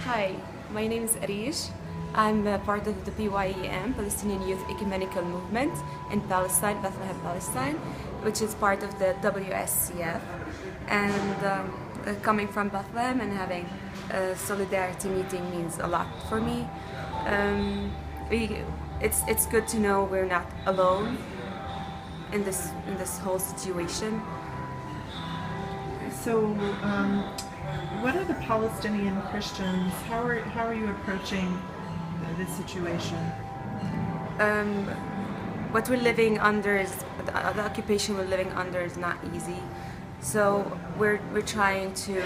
Hi, my name is Arish. I'm part of the PYEM, Palestinian Youth Ecumenical Movement in Palestine, Bethlehem, Palestine, which is part of the WSCF. And coming from Bethlehem and having a solidarity meeting means a lot for me. It's good to know we're not alone in this whole situation. So, what are the Palestinian Christians? How are you approaching this situation? What we're living under is the occupation we're living under is not easy. So we're trying to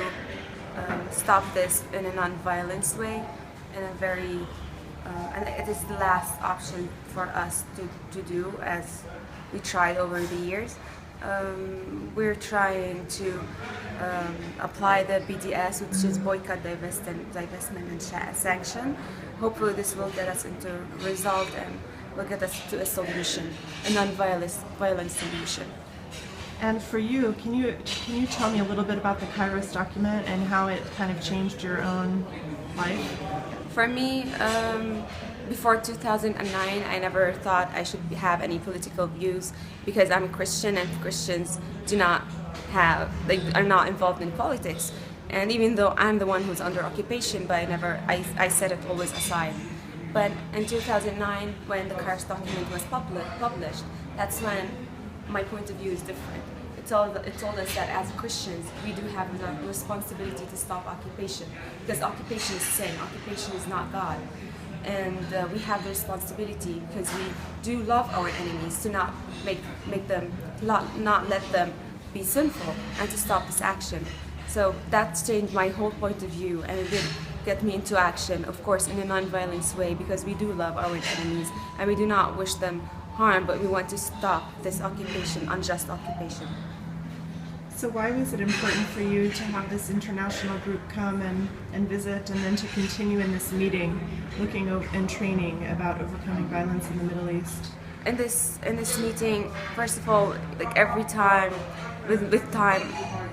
stop this in a non-violence way, in a very and it is the last option for us to do, as we tried over the years. We're trying to apply the BDS, which is boycott, divestment and sanction. Hopefully this will get us into a result and will get us to a solution, a non-violent solution. And for you, can you tell me a little bit about the Kairos document and how it kind of changed your own life? For me, before 2009, I never thought I should have any political views because I'm a Christian and Christians are not involved in politics. And even though I'm the one who's under occupation, but I set it always aside. But in 2009, when the Kairos document was published, that's when my point of view is different. It told us that as Christians, we do have the responsibility to stop occupation, because occupation is sin, occupation is not God. And we have the responsibility, because we do love our enemies, to not not let them be sinful, and to stop this action. So that changed my whole point of view, and it did get me into action, of course, in a non-violence way, because we do love our enemies, and we do not wish them harm, but we want to stop this occupation, unjust occupation. So why was it important for you to have this international group come and visit, and then to continue in this meeting, looking and training about overcoming violence in the Middle East? In this meeting, first of all, like every time, with time,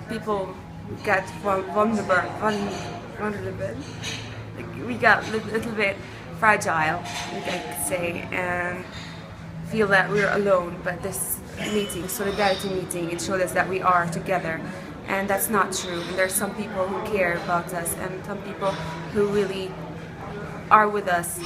people get vulnerable. Like we got a little bit fragile, I could say, and feel that we're alone. But this meeting, solidarity meeting, it showed us that we are together, and that's not true. And there's some people who care about us, and some people who really are with us.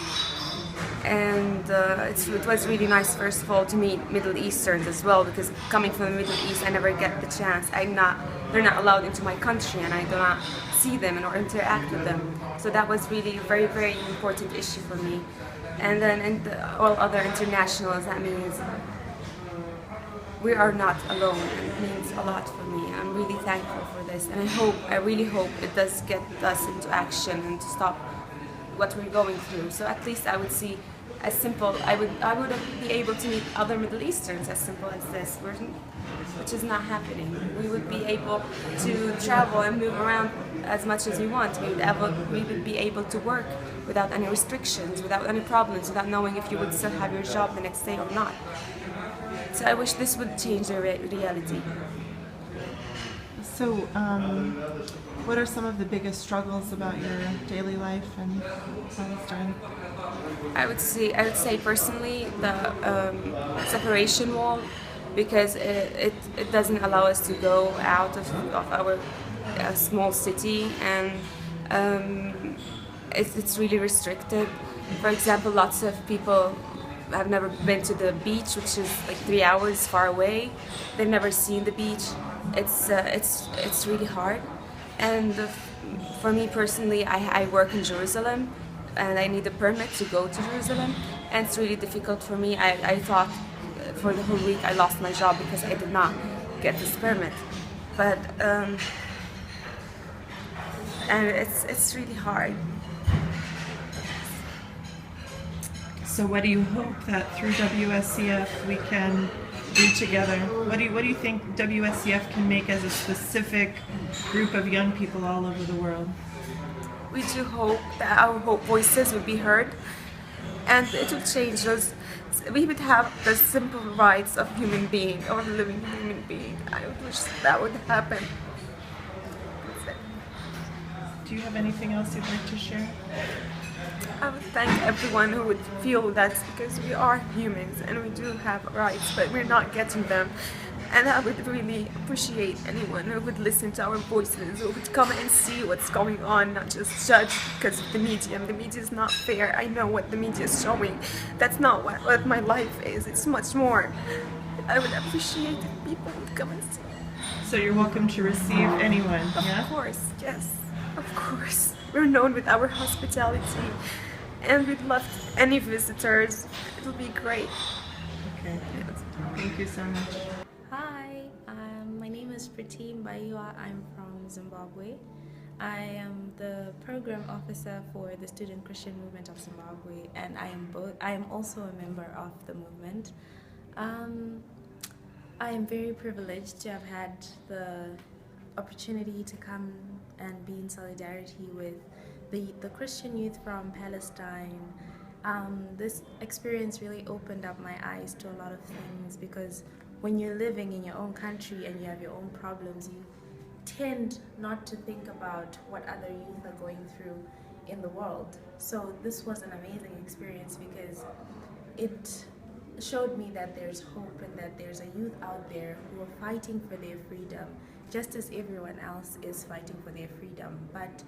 And it was really nice, first of all, to meet Middle Easterns as well, because coming from the Middle East, I never get the chance. They're not allowed into my country, and I do not see them or interact with them. So that was really a very, very important issue for me. And then all other internationals, that means we are not alone, and it means a lot for me. I'm really thankful for this, and I really hope it does get us into action and to stop what we're going through. So at least I would see as simple, I would be able to meet other Middle Easterns as simple as this, which is not happening. We would be able to travel and move around as much as we want. We would be able to work without any restrictions, without any problems, without knowing if you would still have your job the next day or not. So I wish this would change the reality. So, what are some of the biggest struggles about your daily life in Palestine? I would say personally the separation wall, because it doesn't allow us to go out of our small city, and it's really restricted. For example, lots of people have never been to the beach, which is like 3 hours far away. They've never seen the beach. It's really hard. And for me personally, I work in Jerusalem, and I need a permit to go to Jerusalem, and it's really difficult for me. I thought for the whole week I lost my job because I did not get this permit. But and it's really hard. So what do you hope that through WSCF we can do together? What do you think WSCF can make as a specific group of young people all over the world? We do hope that our voices would be heard, and it would change us. We would have the simple rights of human being, or living human being. I wish that would happen. Do you have anything else you'd like to share? I would thank everyone who would feel that, because we are humans and we do have rights, but we're not getting them. And I would really appreciate anyone who would listen to our voices, who would come and see what's going on, not just judge because of the media. The media is not fair. I know what the media is showing. That's not what my life is. It's much more. I would appreciate if people would come and see. So you're welcome to receive anyone, yeah? Of course, yes, of course. We're known with our hospitality, and we'd love any visitors. It'll be great. Okay. Thank you so much. Hi, my name is Pratim Baiwa. I'm from Zimbabwe. I am the program officer for the Student Christian Movement of Zimbabwe, and I am also a member of the movement. I am very privileged to have had the opportunity to come and be in solidarity with the Christian youth from Palestine. This experience really opened up my eyes to a lot of things, because when you're living in your own country and you have your own problems, you tend not to think about what other youth are going through in the world. So this was an amazing experience, because it showed me that there's hope and that there's a youth out there who are fighting for their freedom, just as everyone else is fighting for their freedom. But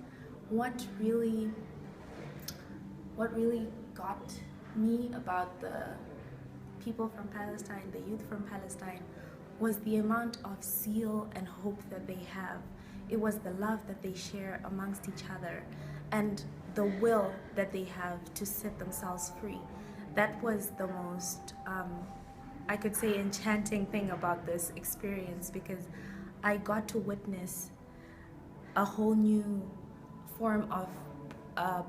what really got me about the people from Palestine, the youth from Palestine, was the amount of zeal and hope that they have. It was the love that they share amongst each other, and the will that they have to set themselves free. That was the most, I could say, enchanting thing about this experience, because I got to witness a whole new form of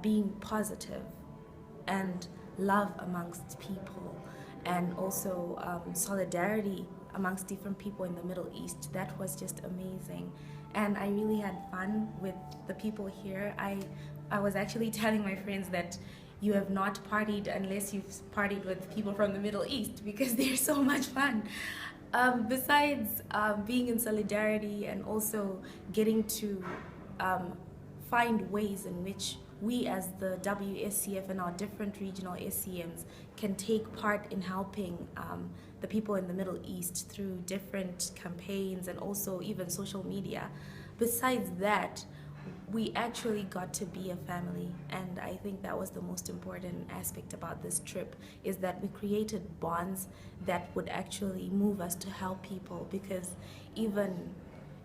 being positive and love amongst people, and also solidarity amongst different people in the Middle East. That was just amazing, and I really had fun with the people here. I was actually telling my friends that you have not partied unless you've partied with people from the Middle East, because they're so much fun. Besides being in solidarity and also getting to find ways in which we as the WSCF and our different regional SCMs can take part in helping the people in the Middle East through different campaigns and also even social media. Besides that, we actually got to be a family, and I think that was the most important aspect about this trip, is that we created bonds that would actually move us to help people, because even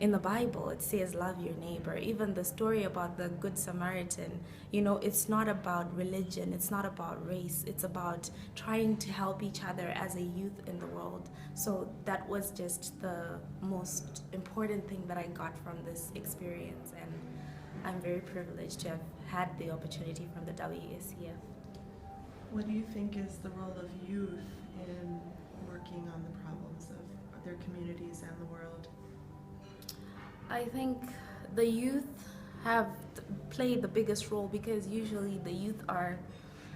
in the Bible it says love your neighbor. Even the story about the Good Samaritan, it's not about religion, it's not about race, it's about trying to help each other as a youth in the world. So that was just the most important thing that I got from this experience, and I'm very privileged to have had the opportunity from the WSCF. What do you think is the role of youth in working on the problems of their communities and the world? I think the youth have played the biggest role, because usually the youth are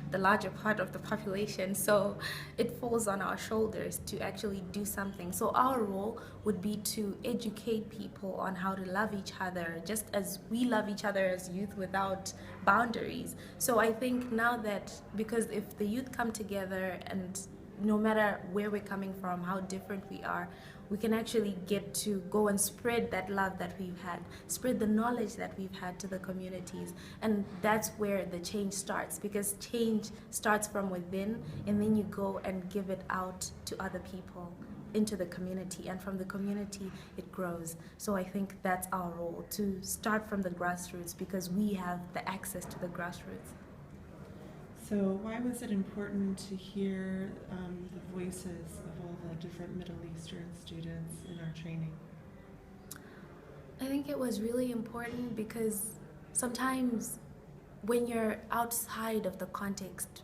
the larger part of the population, so it falls on our shoulders to actually do something. So our role would be to educate people on how to love each other, just as we love each other as youth without boundaries. So I think now that, because if the youth come together, and no matter where we're coming from, how different we are, we can actually get to go and spread that love that we've had, spread the knowledge that we've had to the communities. And that's where the change starts, because change starts from within, and then you go and give it out to other people, into the community, and from the community it grows. So I think that's our role, to start from the grassroots, because we have the access to the grassroots. So why was it important to hear the voices of all the different Middle Eastern students in our training? I think it was really important, because sometimes when you're outside of the context,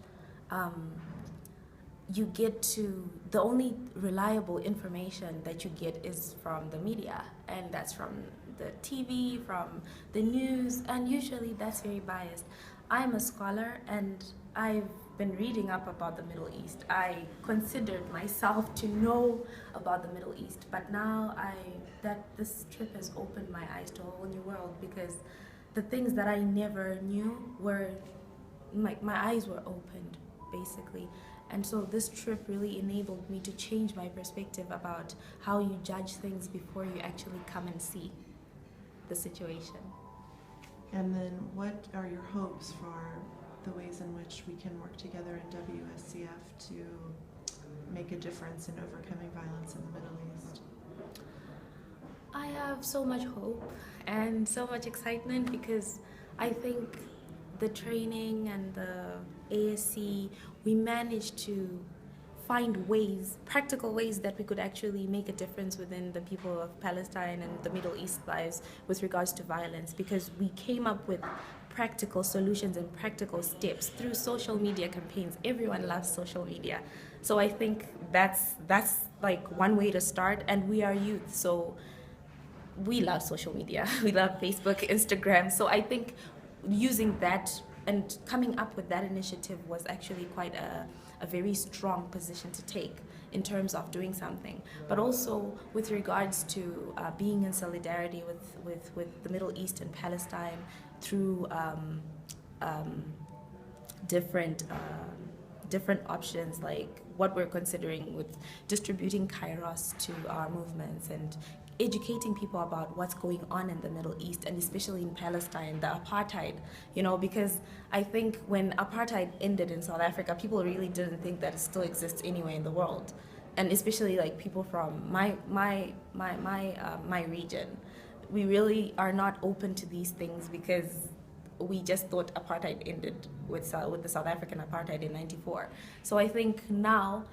you get to, the only reliable information that you get is from the media, and that's from the TV, from the news, and usually that's very biased. I'm a scholar, and I've been reading up about the Middle East. I considered myself to know about the Middle East, but now this trip has opened my eyes to a whole new world, because the things that I never knew were, my eyes were opened, basically. And so this trip really enabled me to change my perspective about how you judge things before you actually come and see the situation. And then what are your hopes for the ways in which we can work together in WSCF to make a difference in overcoming violence in the Middle East? I have so much hope and so much excitement because I think the training and the ASC, we managed to find ways, practical ways that we could actually make a difference within the people of Palestine and the Middle East lives with regards to violence, because we came up with practical solutions and practical steps through social media campaigns. Everyone loves social media. So I think that's like one way to start, and we are youth, so we love social media. We love Facebook, Instagram. So I think using that and coming up with that initiative was actually quite a very strong position to take in terms of doing something. But also with regards to being in solidarity with the Middle East and Palestine through different options, like what we're considering with distributing kairos to our movements and educating people about what's going on in the Middle East, and especially in Palestine, the apartheid, because I think when apartheid ended in South Africa, people really didn't think that it still exists anywhere in the world. And especially like people from my region, we really are not open to these things because we just thought apartheid ended with the South African apartheid in '94. So I think now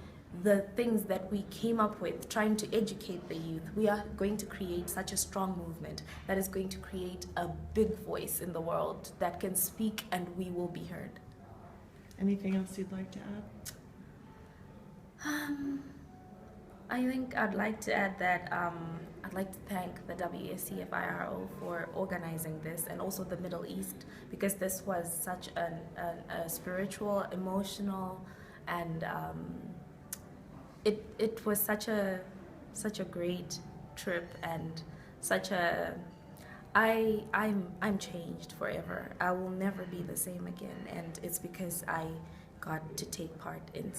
the things that we came up with, trying to educate the youth, we are going to create such a strong movement that is going to create a big voice in the world that can speak, and we will be heard. Anything else you'd like to add? I think I'd like to add that I'd like to thank the WSCF IRO for organizing this, and also the Middle East, because this was such a spiritual, emotional, and it was such a great trip, and such a I'm changed forever. I will never be the same again, and it's because I got to take part in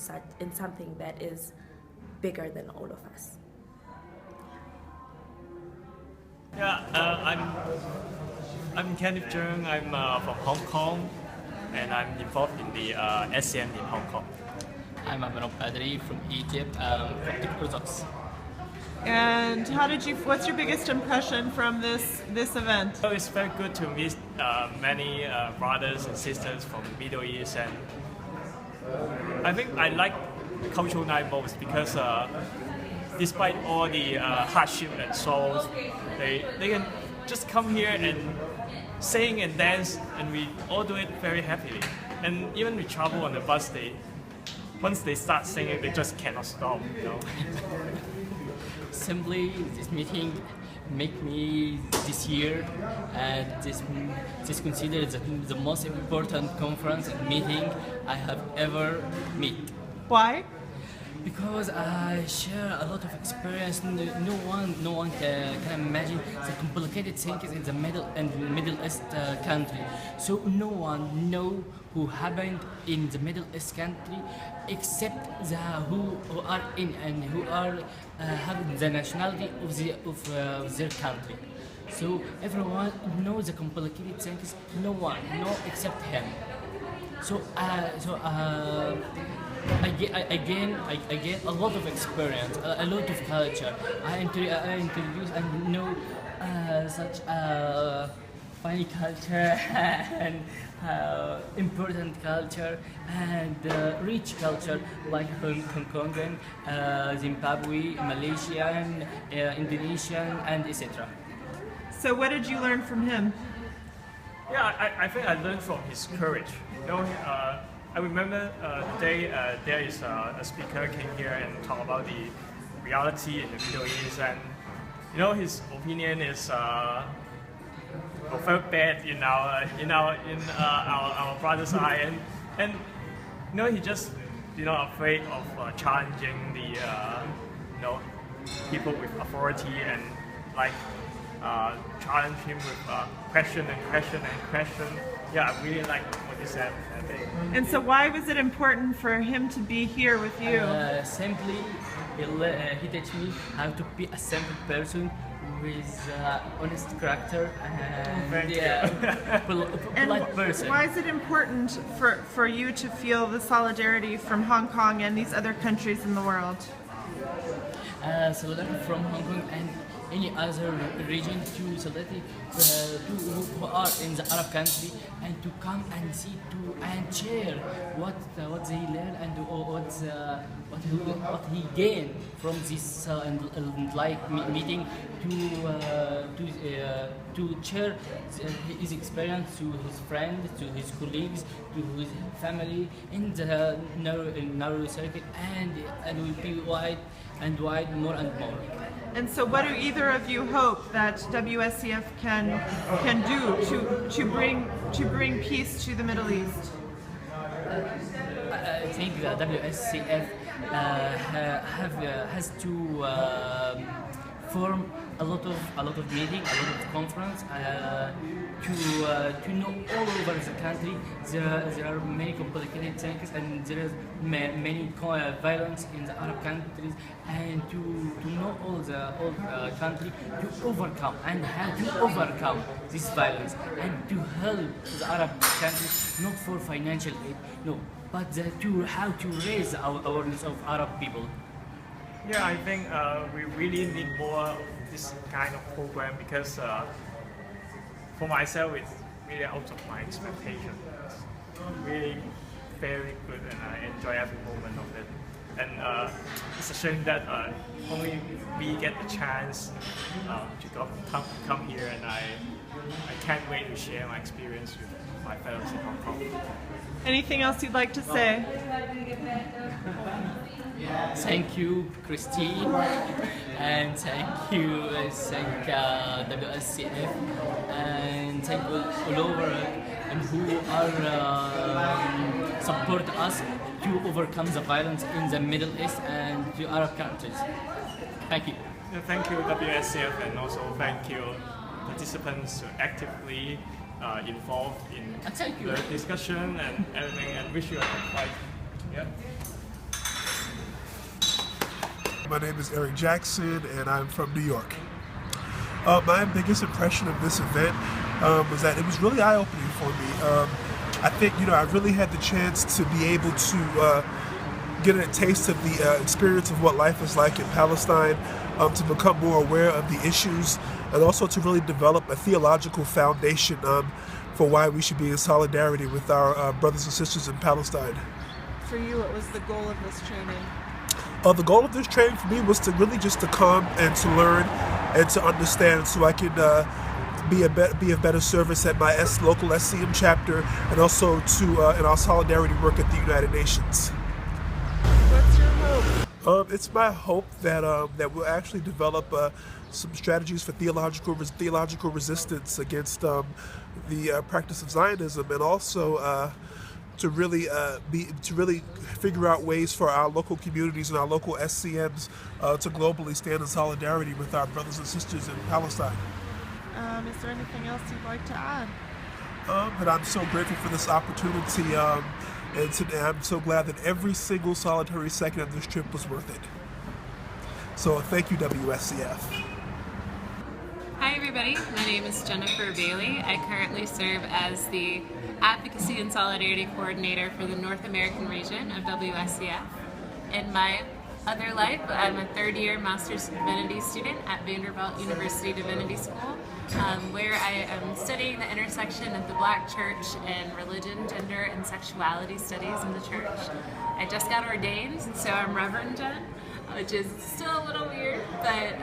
something that is bigger than all of us. Yeah, I'm Kenneth Jung. I'm from Hong Kong, and I'm involved in the SCM in Hong Kong. I'm Ahmed Badri from Egypt, from TikTok. And what's your biggest impression from this event? So it's very good to meet many brothers and sisters from the Middle East, and I think I like cultural night most because despite all the hardship and sorrows, they can just come here and sing and dance, and we all do it very happily. And even we travel on the bus, once they start singing, they just cannot stop. Simply, this meeting make me this year, and this considered the most important conference and meeting I have ever met. Why? Because I share a lot of experience. No one can imagine the complicated things in the Middle East country. So no one know who happened in the Middle East country except who are in and who are having the nationality of their country. So everyone knows the complicated things. No one except him. I gain a lot of experience, a lot of culture. I introduce and know such a funny culture and important culture and rich culture like Hong Kongan, Zimbabwe, Malaysian, Indonesian, and etc. So what did you learn from him? Yeah, I think I learned from his courage. I remember the day there is a speaker came here and talked about the reality in the Middle East, and his opinion is very bad in our brother's eye, and he just afraid of challenging the people with authority, and like challenge him with question and question and question. Yeah, I really like what you said. I think. And so why was it important for him to be here with you? Simply, he taught me how to be a simple person with honest character and polite person. Why is it important for you to feel the solidarity from Hong Kong and these other countries in the world? Solidarity from Hong Kong and any other region to solidarity who are in the Arab country and to come and see and share what they learn and what he gained from this meeting to share his experience to his friends, to his colleagues, to his family in the narrow circuit and will be wide more and more. And so what do either of you hope that WSCF can do to bring peace to the Middle East? I think the WSCF has to form a lot of meeting, a lot of conference to know all over the country there are many complicated things and there is many violence in the Arab countries and to know all country to overcome and how to overcome this violence and to help the Arab countries not for financial aid, no, but how to raise our awareness of Arab people. Yeah, I think we really need more of this kind of program because for myself it's really out of my expectation. It's really very good and I enjoy every moment of it. And it's a shame that only we get the chance to come here and I can't wait to share my experience with my fellows in Hong Kong. Anything else you'd like to say? Thank you, Christine, and thank WSCF, and thank all over and who are support us to overcome the violence in the Middle East and the Arab countries. Thank you. Yeah, thank you, WSCF, and also thank you, participants who actively involved in the discussion and everything, and wish you a good fight. Yeah. My name is Eric Jackson and I'm from New York. My biggest impression of this event was that it was really eye-opening for me. I think, I really had the chance to be able to get a taste of the experience of what life is like in Palestine, to become more aware of the issues, and also to really develop a theological foundation for why we should be in solidarity with our brothers and sisters in Palestine. For you, what was the goal of this training? The goal of this training for me was to really just to come and to learn and to understand so I could be of better service at my local SCM chapter and also to in our solidarity work at the United Nations. What's your hope? It's my hope that that we'll actually develop some strategies for theological resistance against the practice of Zionism, and also to really figure out ways for our local communities and our local SCMs to globally stand in solidarity with our brothers and sisters in Palestine. Is there anything else you'd like to add? But I'm so grateful for this opportunity, and I'm so glad that every single solitary second of this trip was worth it. So thank you, WSCF. Hi everybody, my name is Jennifer Bailey. I currently serve as the Advocacy and Solidarity Coordinator for the North American region of WSCF. In my other life, I'm a third-year Master's of Divinity student at Vanderbilt University Divinity School, where I am studying the intersection of the Black church and religion, gender, and sexuality studies in the church. I just got ordained, so I'm Reverend Jen, which is still a little weird, but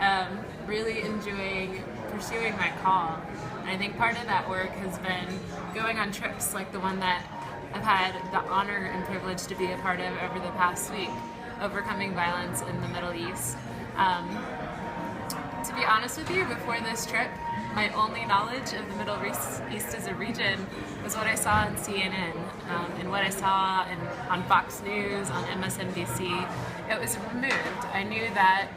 really enjoying pursuing my call. And I think part of that work has been going on trips like the one that I've had the honor and privilege to be a part of over the past week, overcoming violence in the Middle East. To be honest with you, before this trip, my only knowledge of the Middle East as a region was what I saw on CNN and what I saw on Fox News, on MSNBC. It was removed. I knew that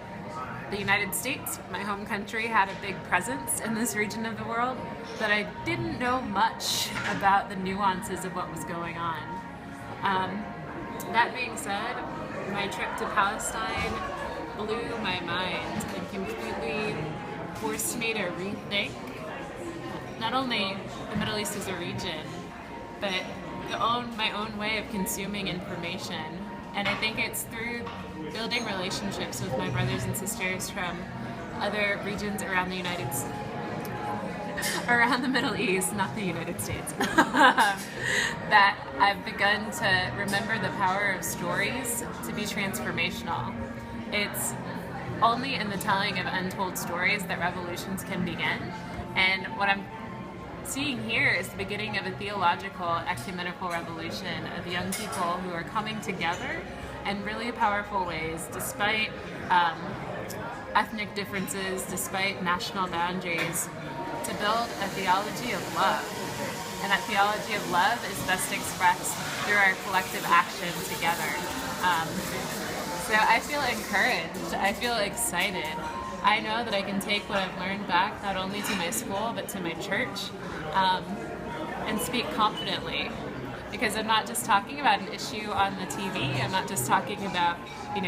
the United States, my home country, had a big presence in this region of the world, but I didn't know much about the nuances of what was going on. That being said, my trip to Palestine blew my mind and completely forced me to rethink not only the Middle East as a region, but my own way of consuming information. And I think it's through building relationships with my brothers and sisters from other regions around the around the Middle East, not the United States, that I've begun to remember the power of stories to be transformational. It's only in the telling of untold stories that revolutions can begin. And what I'm seeing here is the beginning of a theological, ecumenical revolution of young people who are coming together in really powerful ways, despite ethnic differences, despite national boundaries, to build a theology of love. And that theology of love is best expressed through our collective action together. So I feel encouraged, I feel excited. I know that I can take what I've learned back not only to my school but to my church and speak confidently, because I'm not just talking about an issue on the TV, I'm not just talking about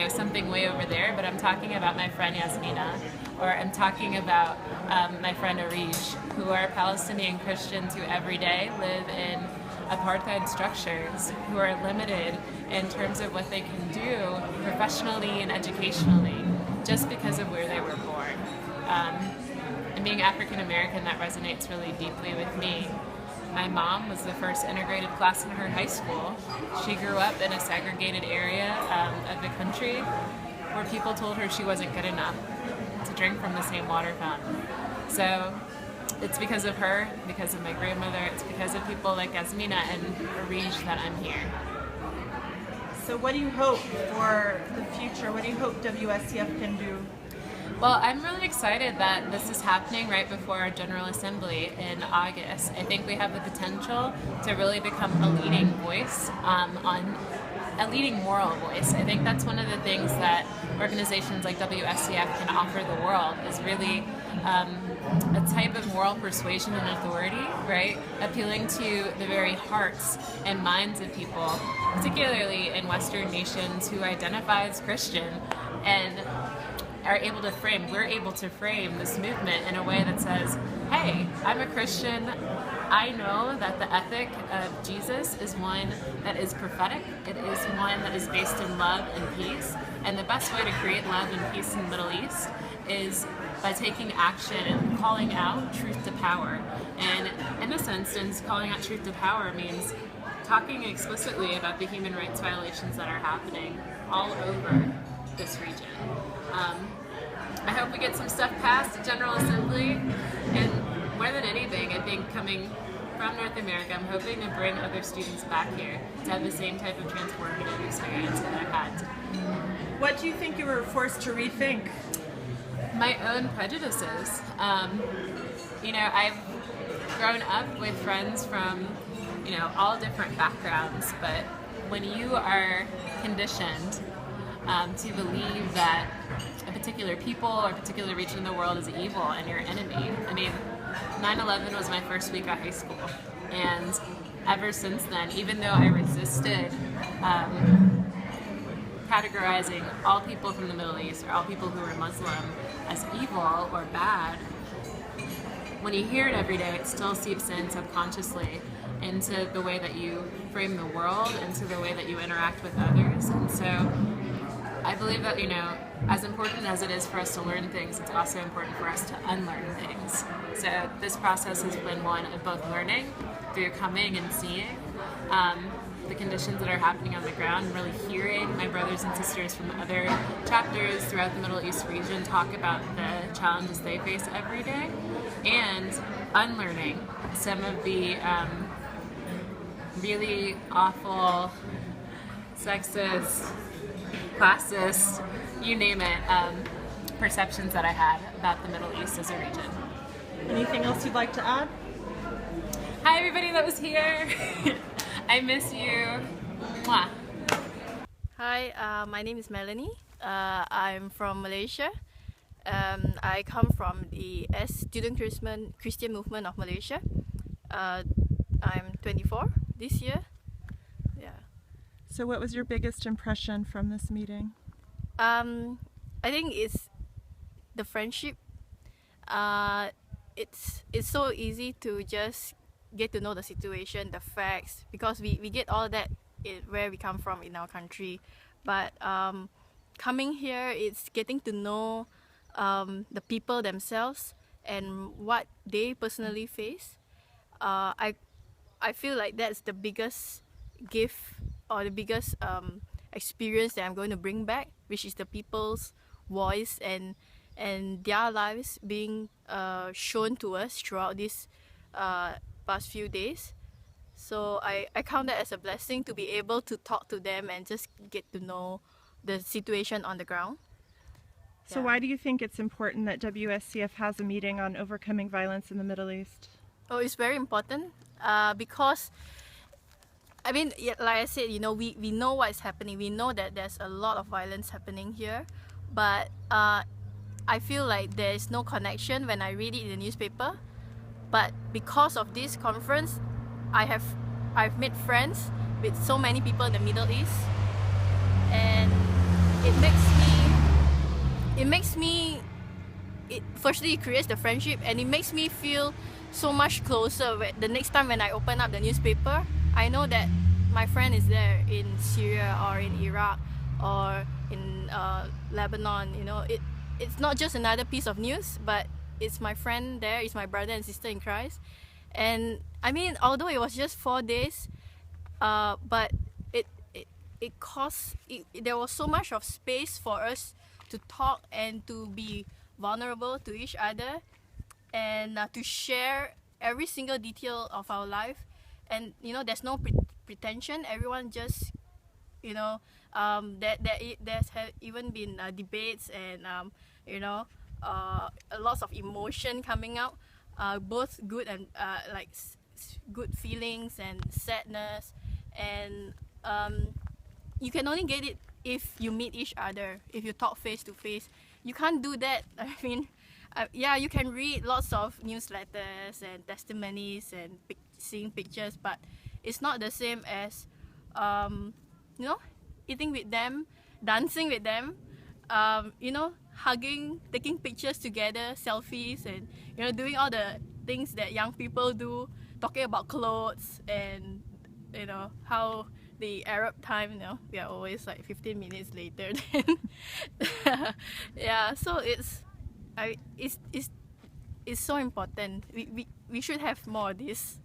something way over there, but I'm talking about my friend Yasmina, or I'm talking about my friend Arij, who are Palestinian Christians who every day live in apartheid structures, who are limited in terms of what they can do professionally and educationally just because of where they were born. And being African American, that resonates really deeply with me. My mom was the first integrated class in her high school. She grew up in a segregated area of the country where people told her she wasn't good enough to drink from the same water fountain. So it's because of her, because of my grandmother, it's because of people like Yasmina and Arij that I'm here. So what do you hope for the future? What do you hope WSCF can do? Well, I'm really excited that this is happening right before our General Assembly in August. I think we have the potential to really become a leading voice, a leading moral voice. I think that's one of the things that organizations like WSCF can offer the world, is really a type of moral persuasion and authority, right? Appealing to the very hearts and minds of people, particularly in Western nations who identify as Christian, and we're able to frame this movement in a way that says, hey, I'm a Christian. I know that the ethic of Jesus is one that is prophetic. It is one that is based in love and peace. And the best way to create love and peace in the Middle East is by taking action and calling out truth to power. And in this instance, calling out truth to power means talking explicitly about the human rights violations that are happening all over this region. I hope we get some stuff passed at General Assembly, and more than anything, I think coming from North America, I'm hoping to bring other students back here to have the same type of transformative experience that I had. What do you think you were forced to rethink? My own prejudices. I've grown up with friends from, all different backgrounds, but when you are conditioned to believe that a particular people or a particular region of the world is evil and your enemy. 9/11 was my first week of high school, and ever since then, even though I resisted categorizing all people from the Middle East or all people who are Muslim as evil or bad, when you hear it every day, it still seeps in subconsciously into the way that you frame the world, into the way that you interact with others. And so I believe that, as important as it is for us to learn things, it's also important for us to unlearn things. So this process has been one of both learning through coming and seeing the conditions that are happening on the ground, and really hearing my brothers and sisters from other chapters throughout the Middle East region talk about the challenges they face every day, and unlearning some of the really awful, sexist, classist, you name it, perceptions that I had about the Middle East as a region. Anything else you'd like to add? Hi everybody that was here. I miss you. Mwah. Hi, my name is Melanie. I'm from Malaysia, I come from the Student Christian Movement of Malaysia. I'm 24 this year. Yeah. So what was your biggest impression from this meeting? I think it's the friendship. It's so easy to just get to know the situation, the facts, because we get all that where we come from in our country. But coming here, it's getting to know the people themselves and what they personally face. I feel like that's the biggest gift or the biggest experience that I'm going to bring back, which is the people's voice and their lives being shown to us throughout these past few days. So I count that as a blessing to be able to talk to them and just get to know the situation on the ground. So why do you think it's important that WSCF has a meeting on overcoming violence in the Middle East? Oh, it's very important because, I mean, like I said, you know, we know what's happening. We know that there's a lot of violence happening here, but I feel like there is no connection when I read it in the newspaper. But because of this conference, I've made friends with so many people in the Middle East, and firstly it creates the friendship, and it makes me feel so much closer. The next time when I open up the newspaper, I know that my friend is there in Syria or in Iraq or in Lebanon. You know, it's not just another piece of news, but it's my friend there, it's my brother and sister in Christ. And I mean, although it was just 4 days, but there was so much of space for us to talk and to be vulnerable to each other, and to share every single detail of our life. And you know, there's no pretension. Everyone just, you know, there's even been debates and lots of emotion coming out, both good and good feelings and sadness, and you can only get it if you meet each other, if you talk face to face. You can't do that. I mean, you can read lots of newsletters and testimonies and seeing pictures, but it's not the same as eating with them, dancing with them, hugging, taking pictures together, selfies, and doing all the things that young people do, talking about clothes and how the Arab time, we are always like 15 minutes later then. Yeah, so it's so important. We should have more of this.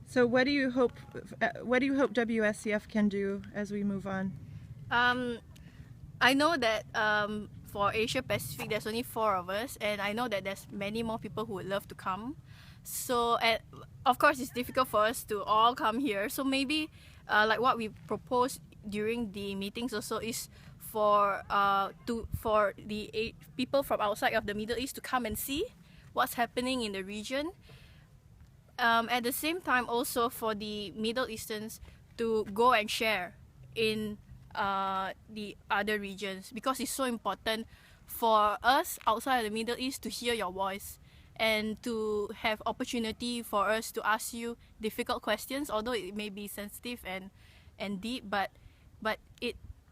So what do you hope WSCF can do as we move on? I know that for Asia Pacific there's only 4 of us, and I know that there's many more people who would love to come. So of course it's difficult for us to all come here, so maybe like what we proposed during the meetings also is for the people from outside of the Middle East to come and see what's happening in the region. At the same time also for the Middle Easterns to go and share in the other regions, because it's so important for us outside of the Middle East to hear your voice and to have opportunity for us to ask you difficult questions, although it may be sensitive and deep, but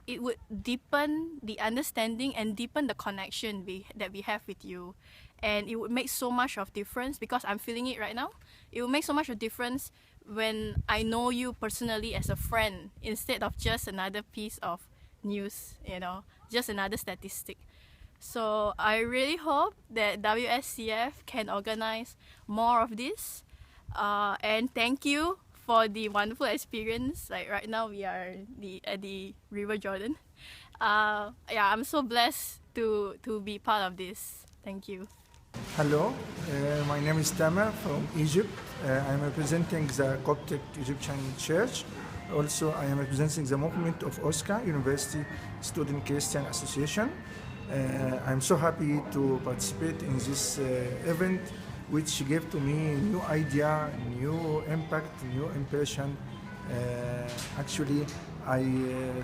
it would deepen the understanding and deepen the connection that we have with you. And it would make so much of difference, because I'm feeling it right now. It will make so much of difference when I know you personally as a friend, instead of just another piece of news, just another statistic. So I really hope that WSCF can organize more of this. And thank you for the wonderful experience. Like right now we are at the River Jordan. I'm so blessed to be part of this. Thank you. Hello, my name is Tamer from Egypt. I am representing the Coptic Egyptian Church. Also, I am representing the movement of OSCA, University Student Christian Association. I'm so happy to participate in this event, which gave to me new idea, new impact, new impression. Actually, I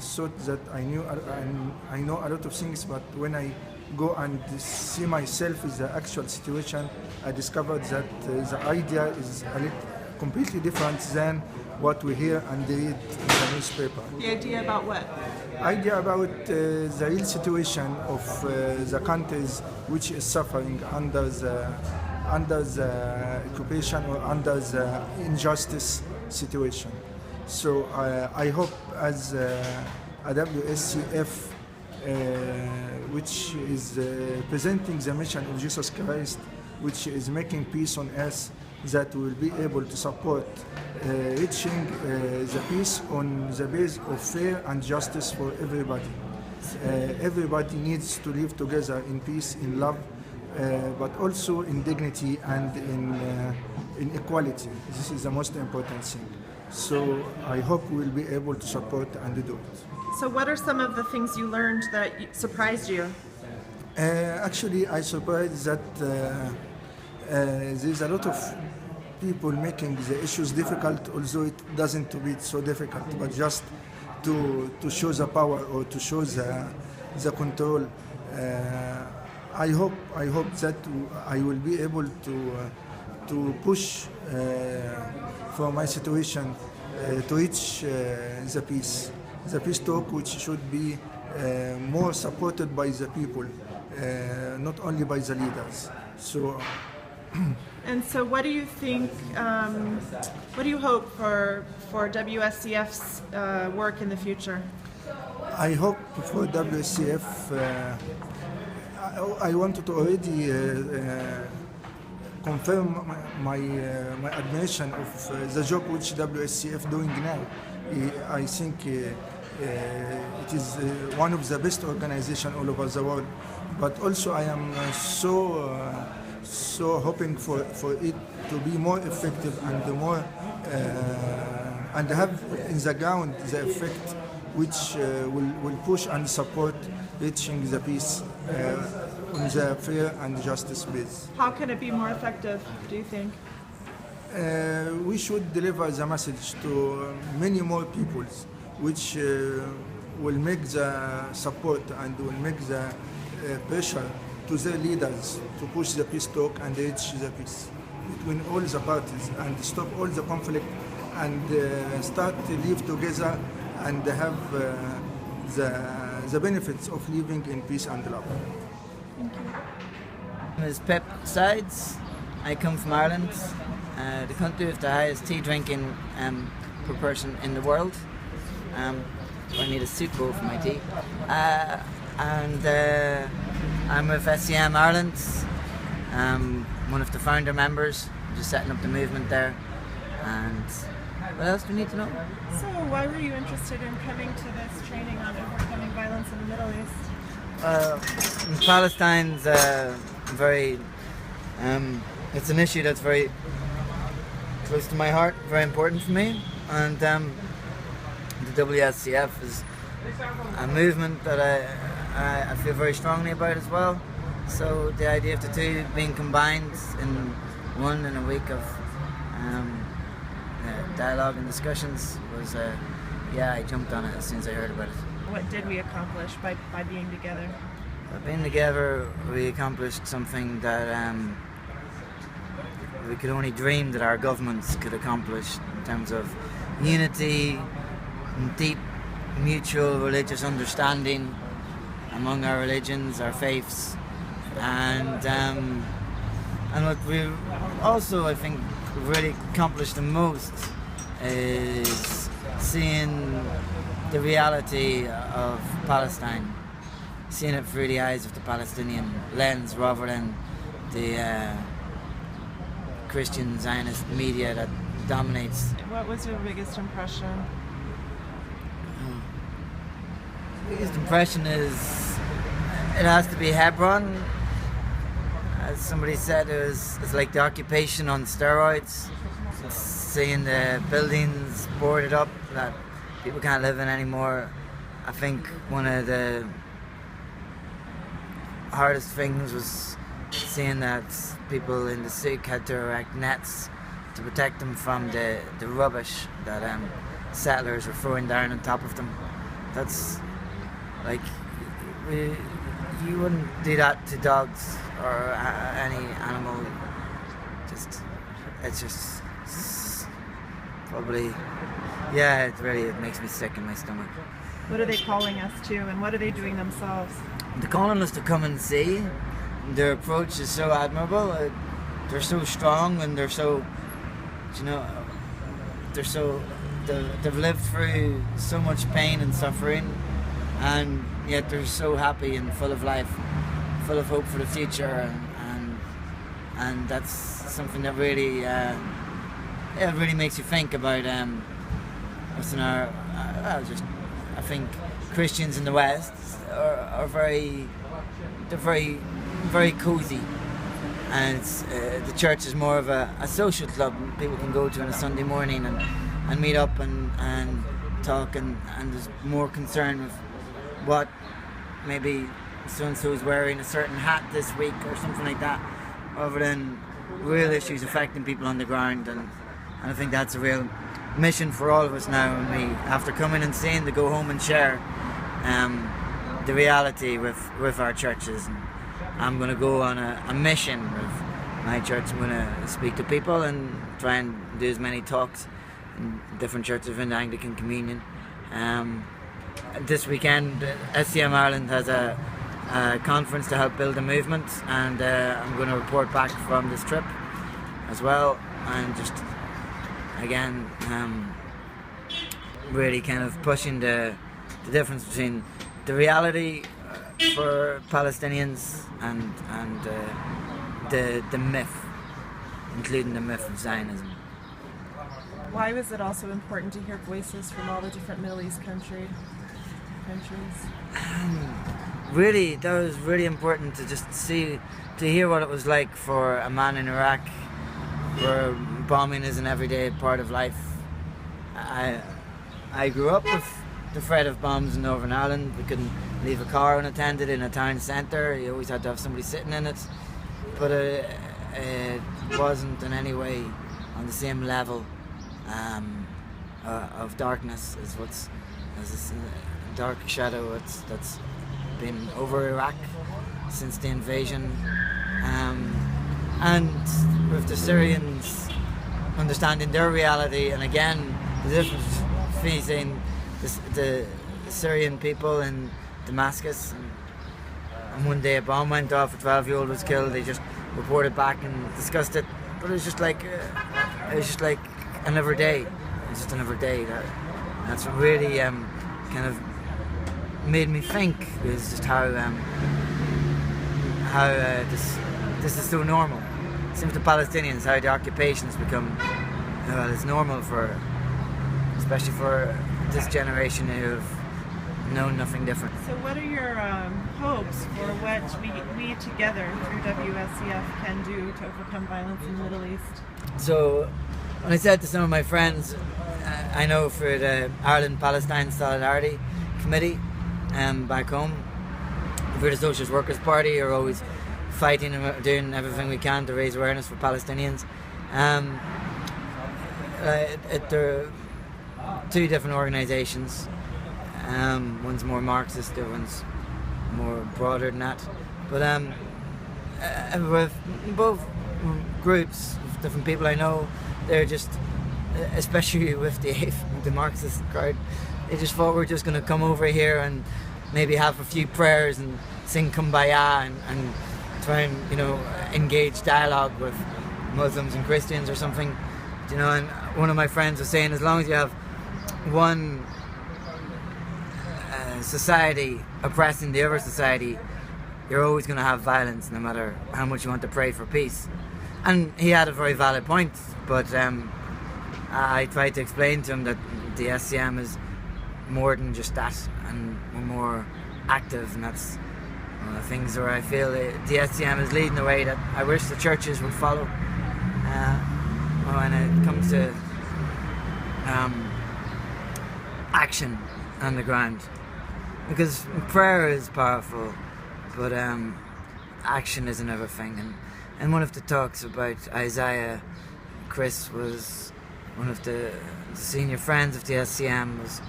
thought that I know a lot of things, but when I go and see myself in the actual situation, I discovered that the idea is completely different than what we hear and read in the newspaper. The idea about what? Idea about the real situation of the countries which is suffering under the occupation or under the injustice situation. So I hope as a WSCF which is presenting the mission of Jesus Christ, which is making peace on earth, that we will be able to support reaching the peace on the base of fair and justice for everybody. Everybody needs to live together in peace, in love, but also in dignity and in equality. This is the most important thing. So I hope we will be able to support and do it. So what are some of the things you learned that surprised you? Actually, I surprised that there's a lot of people making the issues difficult, although it doesn't to be so difficult, but just to show the power or to show the control. I hope that I will be able to push for my situation to reach the peace talk, which should be more supported by the people, not only by the leaders. So. And so what do you think, what do you hope for WSCF's work in the future? I hope for WSCF, I wanted to already confirm my admiration of the job which WSCF doing now. I think it is one of the best organizations all over the world, but also I am so hoping for it to be more effective and more and have in the ground the effect which will push and support reaching the peace on the fair and justice base. How can it be more effective, do you think? We should deliver the message to many more people, which will make the support and will make the pressure to their leaders to push the peace talk and reach the peace between all the parties and stop all the conflict and start to live together and have the benefits of living in peace and love. Thank you. My name is Pep Sides. I come from Ireland, the country with the highest tea drinking per person in the world. I need a soup bowl for my tea. I'm with SCM Ireland. I'm one of the founder members, just setting up the movement there. And what else do we need to know? So why were you interested in coming to this training on overcoming violence in the Middle East? Palestine's very, it's an issue that's very close to my heart, very important for me. And the WSCF is a movement that I feel very strongly about as well. So the idea of the two being combined in a week of dialogue and discussions was, I jumped on it as soon as I heard about it. What did we accomplish by being together? By being together, we accomplished something that we could only dream that our governments could accomplish in terms of unity and deep mutual religious understanding among our religions, our faiths, and what we also, I think, really accomplished the most is seeing the reality of Palestine, seeing it through the eyes of the Palestinian lens rather than the Christian Zionist media that dominates. What was your biggest impression? Biggest impression is it has to be Hebron. As somebody said, it's like the occupation on steroids. It's seeing the buildings boarded up that people can't live in anymore. I think one of the hardest things was seeing that people in the souk had to erect nets to protect them from the rubbish that settlers were throwing down on top of them. That's like, you wouldn't do that to dogs or any animal. It's just probably, yeah, it makes me sick in my stomach. What are they calling us to, and what are they doing themselves? They're calling us to come and see. Their approach is so admirable. They're so strong, and they're so, you know, they've lived through so much pain and suffering, and yet they're so happy and full of life, full of hope for the future, and that's something that really it really makes you think about what's in our I think Christians in the West are very cozy, and the church is more of a social club people can go to on a Sunday morning and meet up and talk, and there's more concern with what maybe so-and-so is wearing a certain hat this week or something like that, rather than real issues affecting people on the ground. And I think that's a real mission for all of us now, and we, after coming and seeing, to go home and share the reality with our churches. And I'm going to go on a mission with my church. I'm going to speak to people and try and do as many talks in different churches in the Anglican Communion. This weekend, SCM Ireland has a conference to help build a movement, and I'm going to report back from this trip as well, and just again really kind of pushing the difference between the reality for Palestinians and the myth, including the myth of Zionism. Why was it also important to hear voices from all the different Middle East countries? Really, that was really important to just to hear what it was like for a man in Iraq, where bombing is an everyday part of life. I grew up with the threat of bombs in Northern Ireland. We couldn't leave a car unattended in a town centre. You always had to have somebody sitting in it. But it wasn't in any way on the same level of darkness as this dark shadow that's been over Iraq since the invasion, and with the Syrians understanding their reality, and again the difference facing the Syrian people in Damascus, and one day a bomb went off, a 12-year-old was killed. They just reported back and discussed it, but it was just like another day. It's just another day. That's what really kind of made me think, is just how this is so normal. Same with the Palestinians, how the occupations become, well, it's normal for, especially for this generation who have known nothing different. So what are your hopes for what we together through WSCF can do to overcome violence in the Middle East? So when I said to some of my friends, I know for the Ireland-Palestine Solidarity Committee back home, for the Socialist Workers' Party, are always fighting and doing everything we can to raise awareness for Palestinians. There are two different organisations. One's more Marxist, the other one's more broader than that. But with both groups, with different people I know, they're just, especially with the Marxist crowd, they just thought we're just going to come over here and maybe have a few prayers and sing Kumbaya and try and, you know, engage dialogue with Muslims and Christians or something, you know. And one of my friends was saying, as long as you have one society oppressing the other society, you're always going to have violence, no matter how much you want to pray for peace. And he had a very valid point, but I tried to explain to him that the SCM is more than just that, and we're more active, and that's one of the things where I feel the SCM is leading the way that I wish the churches would follow when it comes to action on the ground. Because prayer is powerful, but action is another thing. And one of the talks about Isaiah, Chris was one of the senior friends of the SCM, was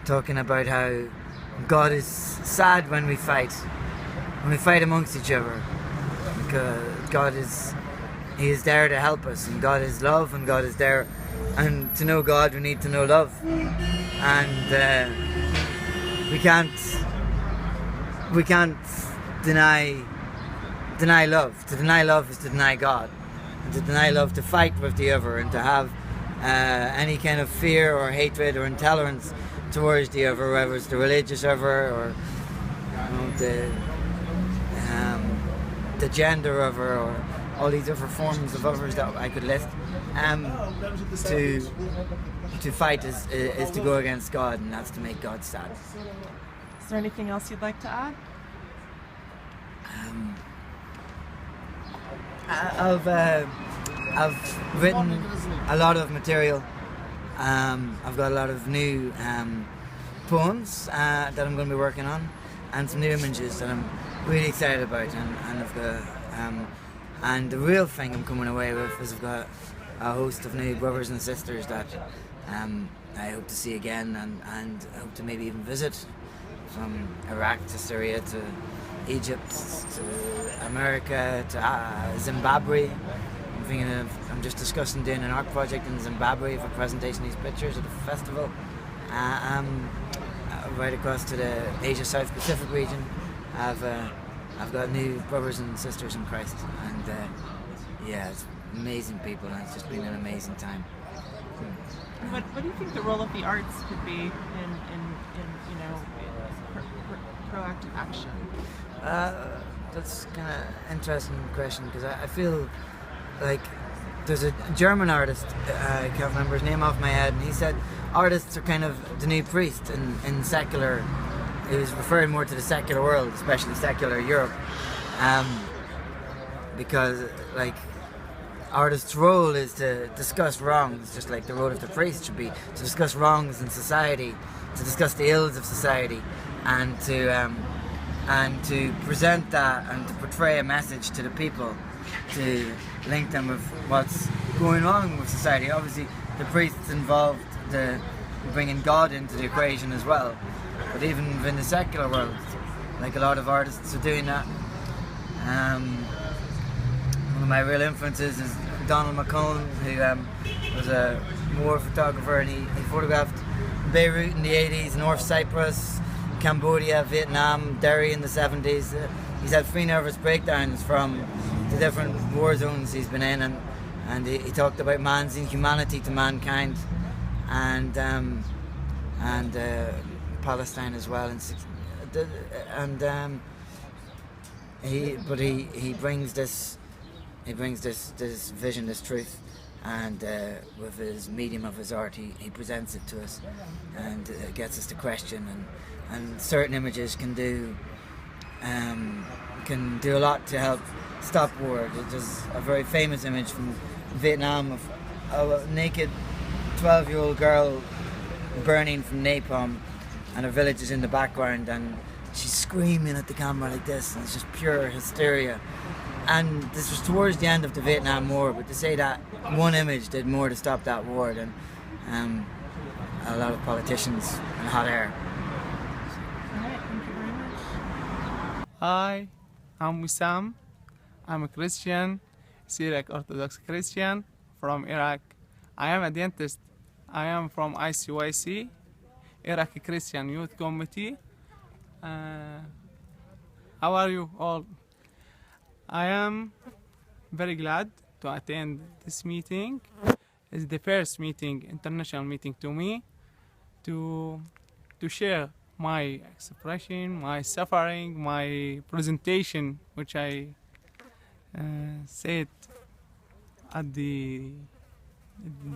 talking about how God is sad when we fight amongst each other, because He is there to help us, and God is love, and God is there, and to know God we need to know love, and we can't deny love. To deny love is to deny God, and to deny love, to fight with the other, and to have any kind of fear or hatred or intolerance towards the other, whether it's the religious other or the gender other or all these other forms of others that I could list. To fight is to go against God, and that's to make God sad. Is there anything else you'd like to add? I've written a lot of material. I've got a lot of new poems that I'm going to be working on, and some new images that I'm really excited about. And I've got and the real thing I'm coming away with is I've got a host of new brothers and sisters that I hope to see again, and hope to maybe even visit, from Iraq to Syria to Egypt to America to Zimbabwe. I'm just discussing doing an art project in Zimbabwe for presentation of these pictures at a festival. Right across to the Asia South Pacific region. I've got new brothers and sisters in Christ, and yeah, it's amazing people, and it's just been an amazing time. What do you think the role of the arts could be in proactive action? That's kind of interesting question, because I feel like there's a German artist, I can't remember his name off my head, and he said artists are kind of the new priest in secular. He was referring more to the secular world, especially secular Europe, because like artists' role is to discuss wrongs, just like the role of the priest should be to discuss wrongs in society, to discuss the ills of society, and to present that and to portray a message to the people, to link them with what's going on with society. Obviously, the priests involved bringing God into the equation as well. But even in the secular world, like a lot of artists are doing that. One of my real influences is Donald McCone, who was a war photographer, and he photographed Beirut in the 80s, North Cyprus, Cambodia, Vietnam, Derry in the 70s. He's had 3 nervous breakdowns from the different war zones he's been in, and he talked about man's inhumanity to mankind, and Palestine as well, he brings this vision, this truth, and with his medium of his art, he presents it to us, and gets us to question, and certain images can do a lot to help stop war. There's a very famous image from Vietnam of a naked 12-year-old girl burning from napalm, and her village is in the background, and she's screaming at the camera like this, and it's just pure hysteria. And this was towards the end of the Vietnam War, but to say that one image did more to stop that war than a lot of politicians in hot air. All right, thank you very much. Hi, I'm Wissam. I'm a Christian, Syriac Orthodox Christian from Iraq. I am a dentist. I am from ICYC, Iraqi Christian Youth Committee. How are you all? I am very glad to attend this meeting. It's the first meeting, international meeting to me, to share my expression, my suffering, my presentation, which I said at the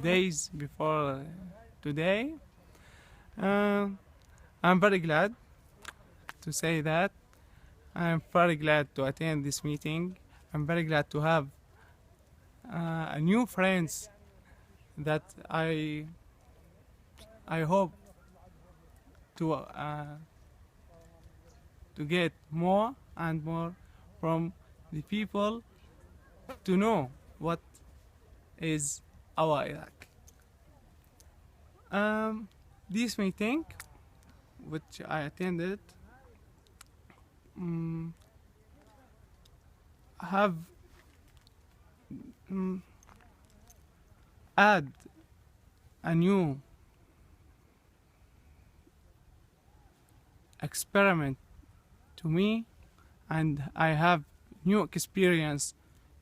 days before today. I'm very glad to say that. I'm very glad to attend this meeting. I'm very glad to have new friends that I hope to get more and more from the people to know what is our Iraq. This meeting which I attended have add a new experiment to me, and I have new experience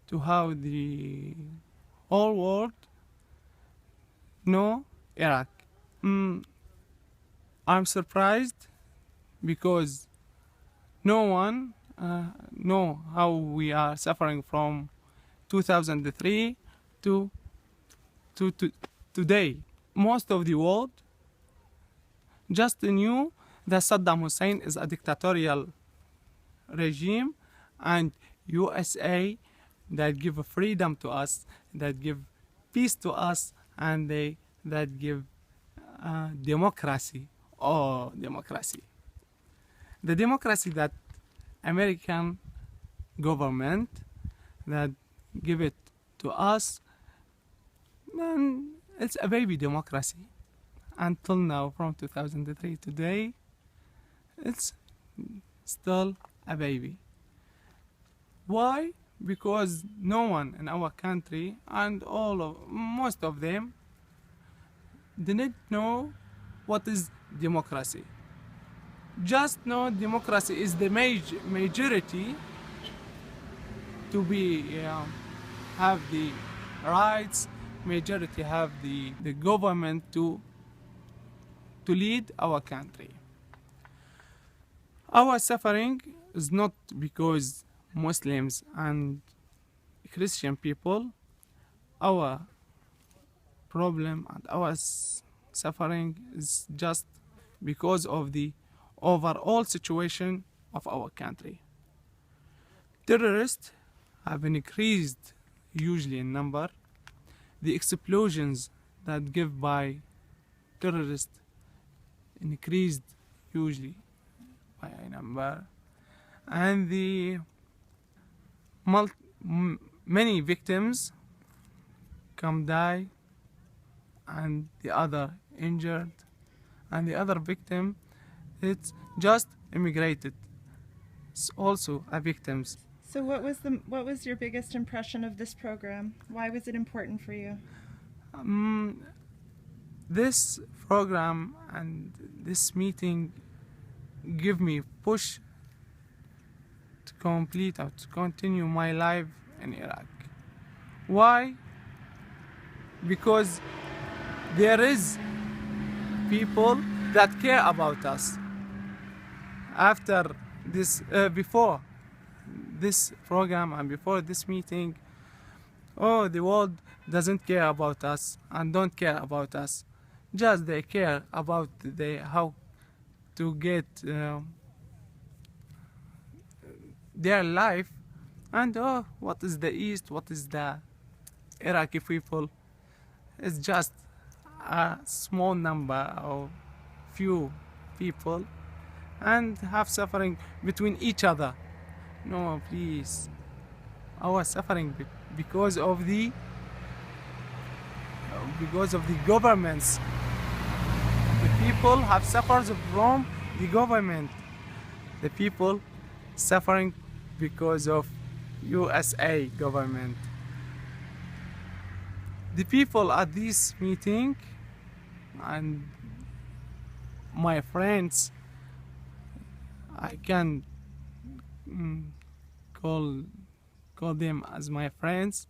to how the whole world know Iraq. I'm surprised because no one know how we are suffering from 2003 to today. Most of the world just knew that Saddam Hussein is a dictatorial regime, and USA that give freedom to us, that give peace to us, and that give democracy. The democracy that American government that give it to us, then it's a baby democracy. Until now, from 2003 today, it's still a baby. Why? Because no one in our country, and most of them, didn't know what is democracy. Just know democracy is the majority to be have the rights, majority have the government to lead our country. Our suffering is not because Muslims and Christian people. Our problem and our suffering is just because of the overall situation of our country. Terrorists have increased hugely in number. The explosions that give by terrorists increased hugely by a number, and the many victims come die, and the other injured, and the other victim it's just immigrated. It's also a victims. So what was your biggest impression of this program? Why was it important for you? This program and this meeting give me push to complete or to continue my life in Iraq. Why? Because there is people that care about us. After this, before this program and before this meeting, the world doesn't care about us and don't care about us. Just they care about how to get their life, and what is the East, what is the Iraqi people. It's just a small number of few people and have suffering between each other. No, please. Our suffering because of the governments. The people have suffered from the government. The people suffering because of USA government. The people at this meeting and my friends, I can call them as my friends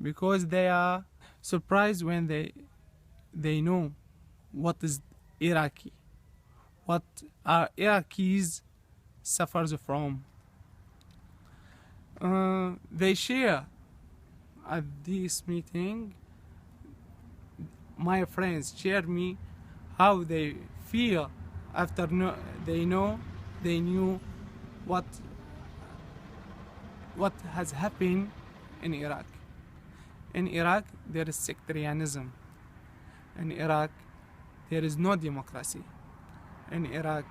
because they are surprised when they know what is Iraqi, what our Iraqis suffers from. They share at this meeting. My friends share me how they feel after they knew what has happened in Iraq. In Iraq, there is sectarianism. In Iraq, there is no democracy. In Iraq,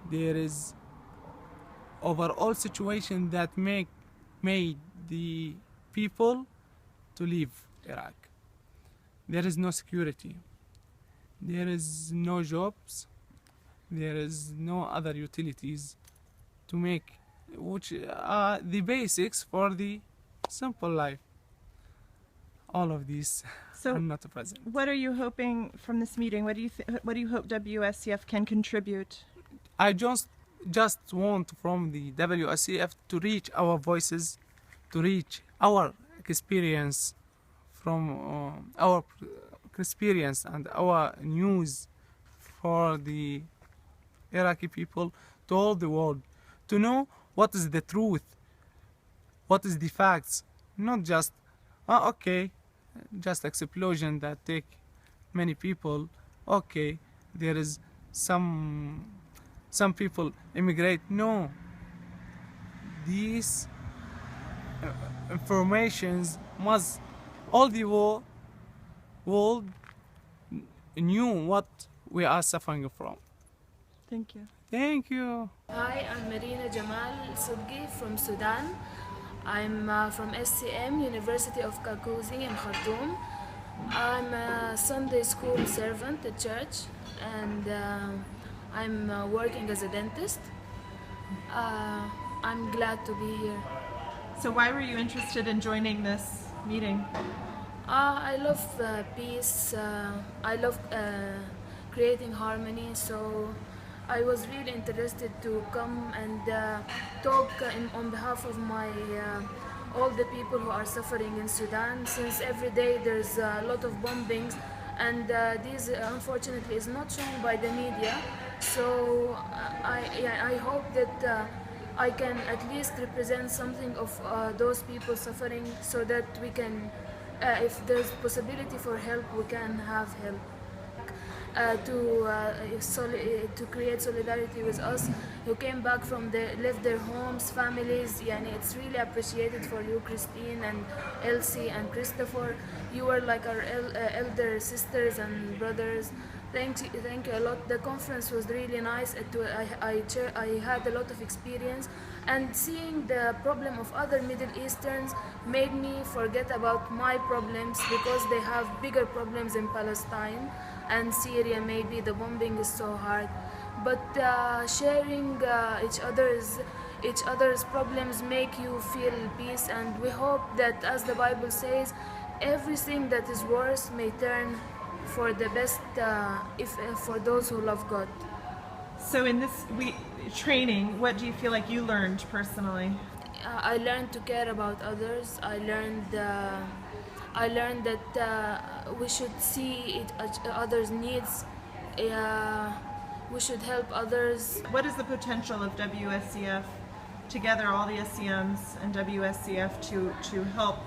there is overall situation that made the people to leave Iraq. There is no security. There is no jobs. there is no other utilities to make, which are the basics for the simple life. All of these So are not present. what are you hoping from this meeting? What do you hope WSCF can contribute? I just want from the WSCF to reach our voices, to reach our experience from our experience and our news for the Iraqi people to all the world, to know what is the truth, what is the facts, not just okay, just explosion that take many people. Okay, there is some people immigrate. No, these informations must all the world knew what we are suffering from. Thank you. Thank you. Hi, I'm Marina Jamal Subgi from Sudan. I'm from SCM, University of Kakuzi in Khartoum. I'm a Sunday school servant at church, and I'm working as a dentist. I'm glad to be here. So why were you interested in joining this meeting? I love peace. I love creating harmony. So I was really interested to come and talk on behalf of all the people who are suffering in Sudan, since every day there's a lot of bombings, and this unfortunately is not shown by the media. So I hope that I can at least represent something of those people suffering, so that we can, if there's possibility for help, we can have help. To create solidarity with us who came back from left their homes, families. It's really appreciated for you, Christine and Elsie and Christopher. You were like our elder sisters and brothers. Thank you a lot. The conference was really nice. I had a lot of experience, and seeing the problem of other Middle Easterns made me forget about my problems, because they have bigger problems in Palestine and Syria. Maybe the bombing is so hard, but sharing each other's problems make you feel peace. And we hope that, as the Bible says, everything that is worse may turn for the best for those who love God. So in this training, what do you feel like you learned personally? I learned to care about others. I learned that we should see others' needs. We should help others. What is the potential of WSCF, together all the SCMs and WSCF, to help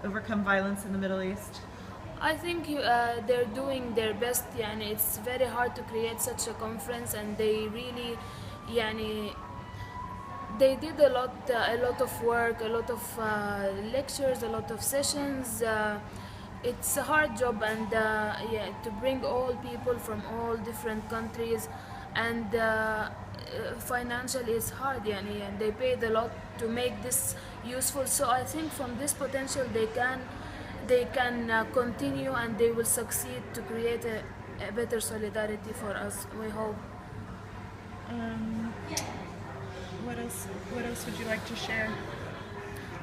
overcome violence in the Middle East? I think they're doing their best. It's very hard to create such a conference, and they really, they did a lot of work, a lot of lectures, a lot of sessions. It's a hard job, and to bring all people from all different countries, and financially it's hard, and they paid a lot to make this useful. So I think from this potential they can continue, and they will succeed to create a better solidarity for us, we hope. What else would you like to share?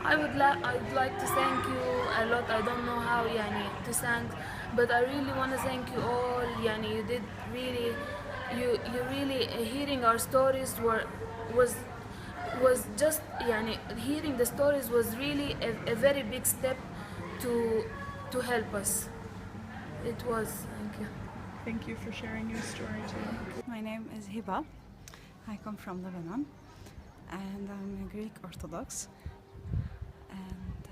I'd like to thank you a lot. I don't know how to thank, but I really want to thank you all. You did really, you really hearing our stories was just hearing the stories was really a very big step to help us. It was. Thank you. Thank you for sharing your story too. My name is Hiba. I come from Lebanon, and I'm a Greek Orthodox. And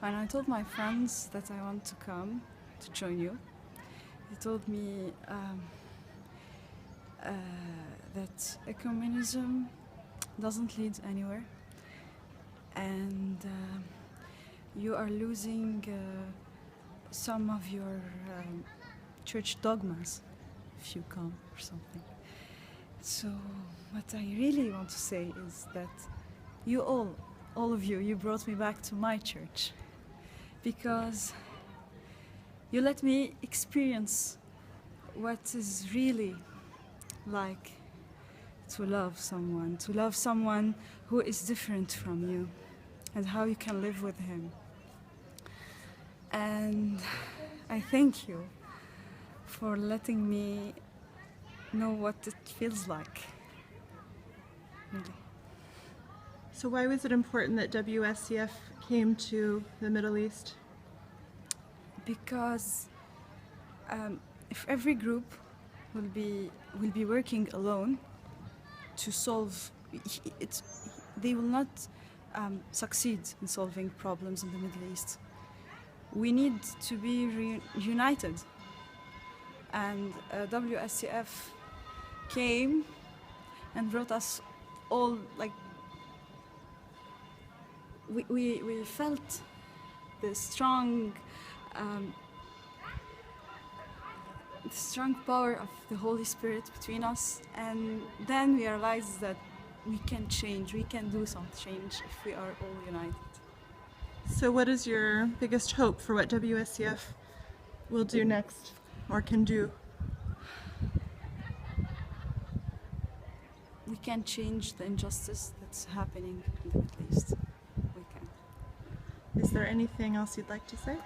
when I told my friends that I want to come to join you, they told me that ecumenism doesn't lead anywhere, and you are losing some of your church dogmas if you come or something. So what I really want to say is that you all of you brought me back to my church, because you let me experience what is really like to love someone who is different from you, and how you can live with him. And I thank you for letting me know what it feels like. Really. So why was it important that WSCF came to the Middle East? Because if every group will be working alone to solve it, they will not succeed in solving problems in the Middle East. We need to be united, and WSCF came and brought us all, like, we felt the strong power of the Holy Spirit between us, and then we realized that we can change, we can do some change if we are all united. So what is your biggest hope for what WSCF will do next, or can do? We can change the injustice that's happening in the Middle East. We can. Is there anything else you'd like to say?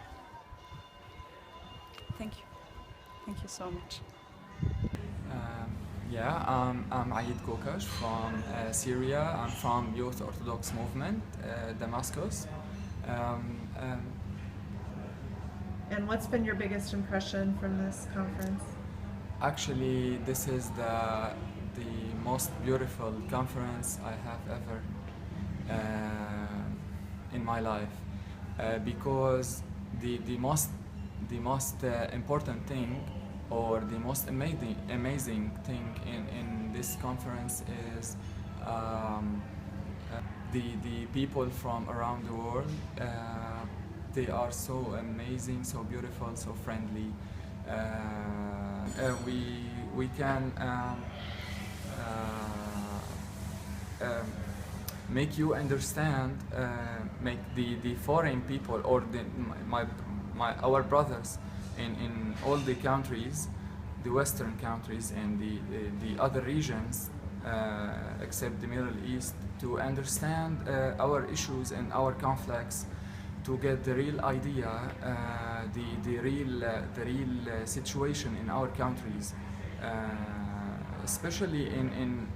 Thank you. Thank you so much. I'm Ayid Kokash from Syria. I'm from Youth Orthodox Movement, Damascus. And what's been your biggest impression from this conference? Actually, this is the most beautiful conference I have ever in my life, because the most important thing, or the most amazing thing in this conference is the people from around the world. They are so amazing, so beautiful, so friendly. We can make you understand, make the foreign people, or our brothers in all the countries, the Western countries and the other regions, except the Middle East, to understand our issues and our conflicts, to get the real idea, the real situation in our countries, especially in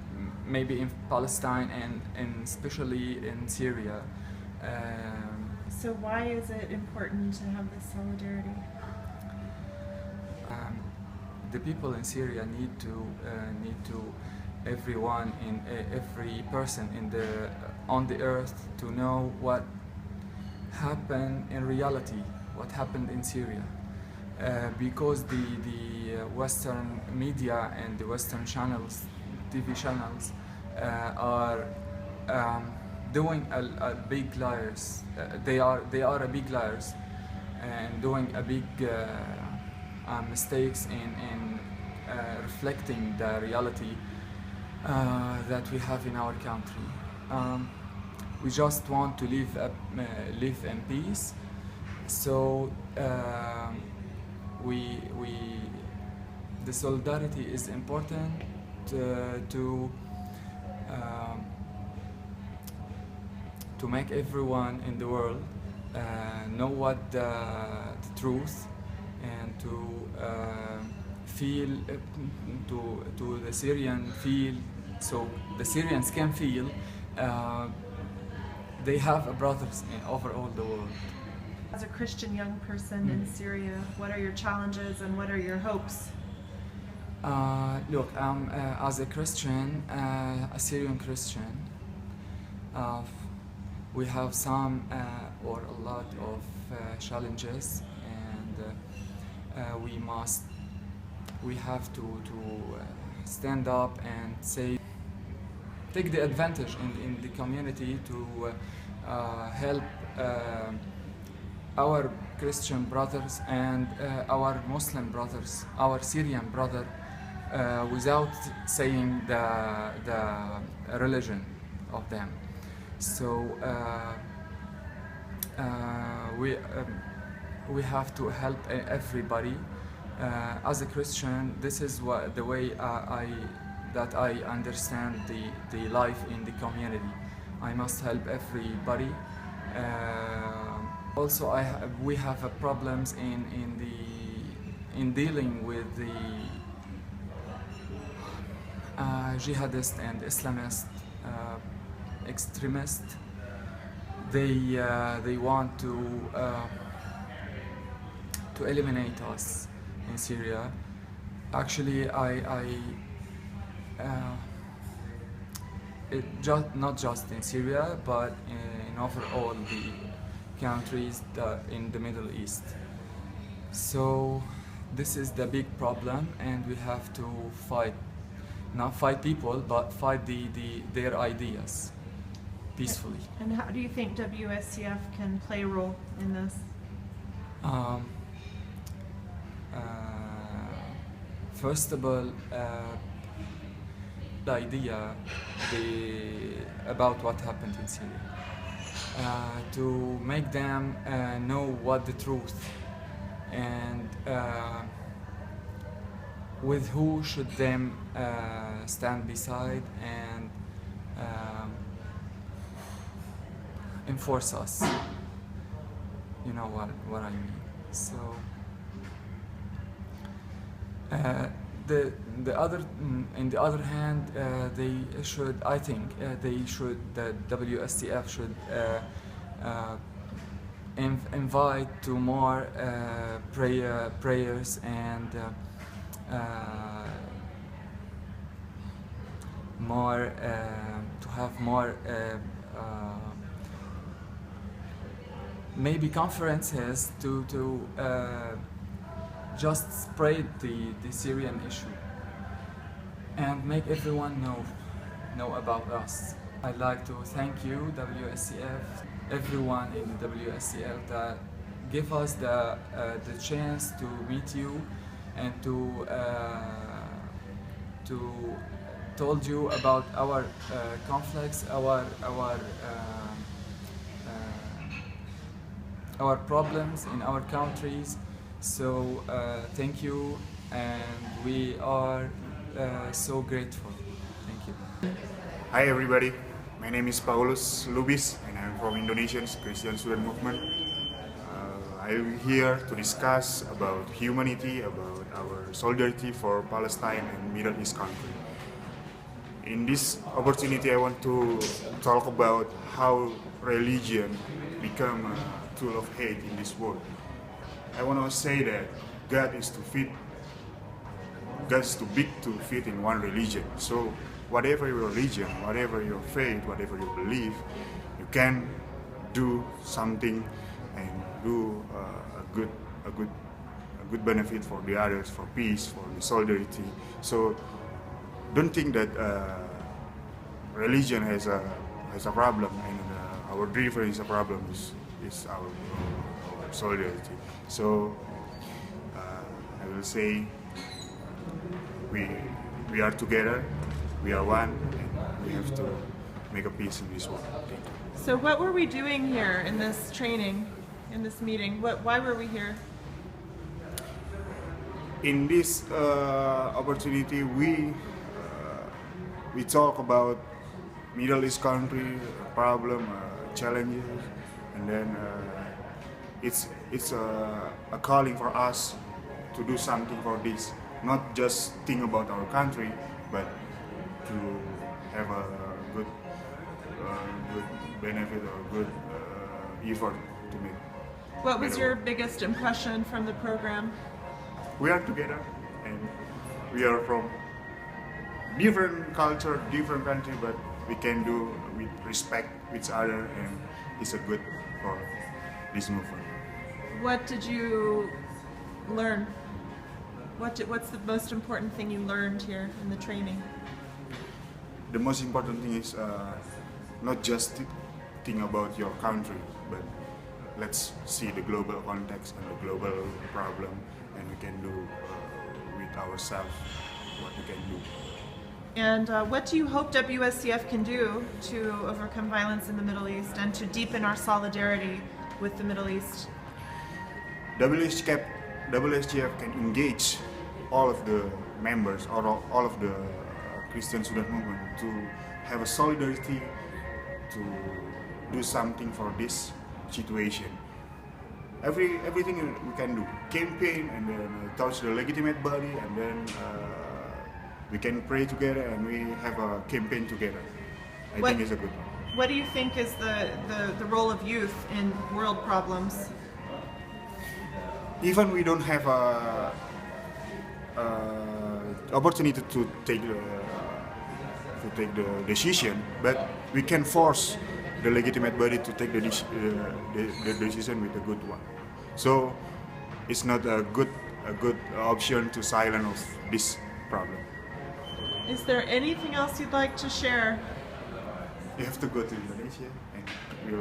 maybe in Palestine and especially in Syria. So why is it important to have this solidarity? The people in Syria need to everyone, every person on the earth, to know what happened in reality, what happened in Syria, because the Western media and the Western channels, TV channels, are doing a big liars. They are a big liars, and doing a big mistakes in reflecting the reality that we have in our country. We just want to live in peace. So the solidarity is important to make everyone in the world know what the truth, and to feel, to the Syrian feel, so the Syrians can feel they have brothers over all the world. As a Christian young person in Syria, what are your challenges and what are your hopes? Look, as a Christian, a Syrian Christian, we have some or a lot of challenges, and we have to stand up and say, take the advantage in the community to help our Christian brothers and our Muslim brothers, our Syrian brother, without saying the religion of them. So we have to help everybody. As a Christian, this is the way that I understand the life in the community. I must help everybody. Also, we have problems in dealing with the jihadist and Islamist extremists. They want to eliminate us in Syria. Actually, not just in Syria, but in overall the countries in the Middle East. So this is the big problem, and we have to fight, not fight people, but fight their ideas peacefully. And how do you think WSCF can play a role in this? First of all, the idea about what happened in Syria, to make them know what the truth, and with who should them stand beside and enforce us. You know what I mean. So the other hand, they should, I think, the WSCF should invite to more prayers and more to have more maybe conferences to just spread the Syrian issue and make everyone know about us. I'd like to thank you, WSCF, everyone in WSCF that give us the chance to meet you and to told you about our conflicts, our problems in our countries. So thank you, and we are so grateful. Thank you. Hi everybody, my name is Paulus Lubis and I'm from Indonesian Christian Student Movement. I'm here to discuss about humanity, about our solidarity for Palestine and Middle East country. In this opportunity I want to talk about how religion become a tool of hate in this world. I want to say that God is too big to fit in one religion. So whatever your religion, whatever your faith, whatever you believe, you can do something and do a good benefit for the others, for peace, for the solidarity. So don't think that religion has a problem and our difference is a problem. Is our solidarity. So I will say we are together, we are one, and we have to make a peace in this world. Thank you. So what were we doing here in this training, in this meeting? Why were we here? In this opportunity, we talk about Middle East country problem, challenges, and then it's a calling for us to do something for this. Not just think about our country, but to have a good benefit or good effort to make. What was your biggest impression from the program? We are together and we are from different culture, different country, but we can do with respect each other, and it's a good for this movement. What did you learn? What's the most important thing you learned here in the training? The most important thing is not just think about your country, but let's see the global context and the global problem, and we can do with ourselves what we can do. And what do you hope WSCF can do to overcome violence in the Middle East and to deepen our solidarity with the Middle East? WSCF can engage all of the members or all of the Christian student movement to have a solidarity to do something for this situation. Everything we can do, campaign and then touch the legitimate body, and then we can pray together and we have a campaign together. I think it's a good one. What do you think is the role of youth in world problems? Even we don't have a opportunity to take the decision, but we can force the legitimate body to take the decision with a good one. So it's not a good option to silence this problem. Is there anything else you'd like to share? You have to go to Indonesia, and we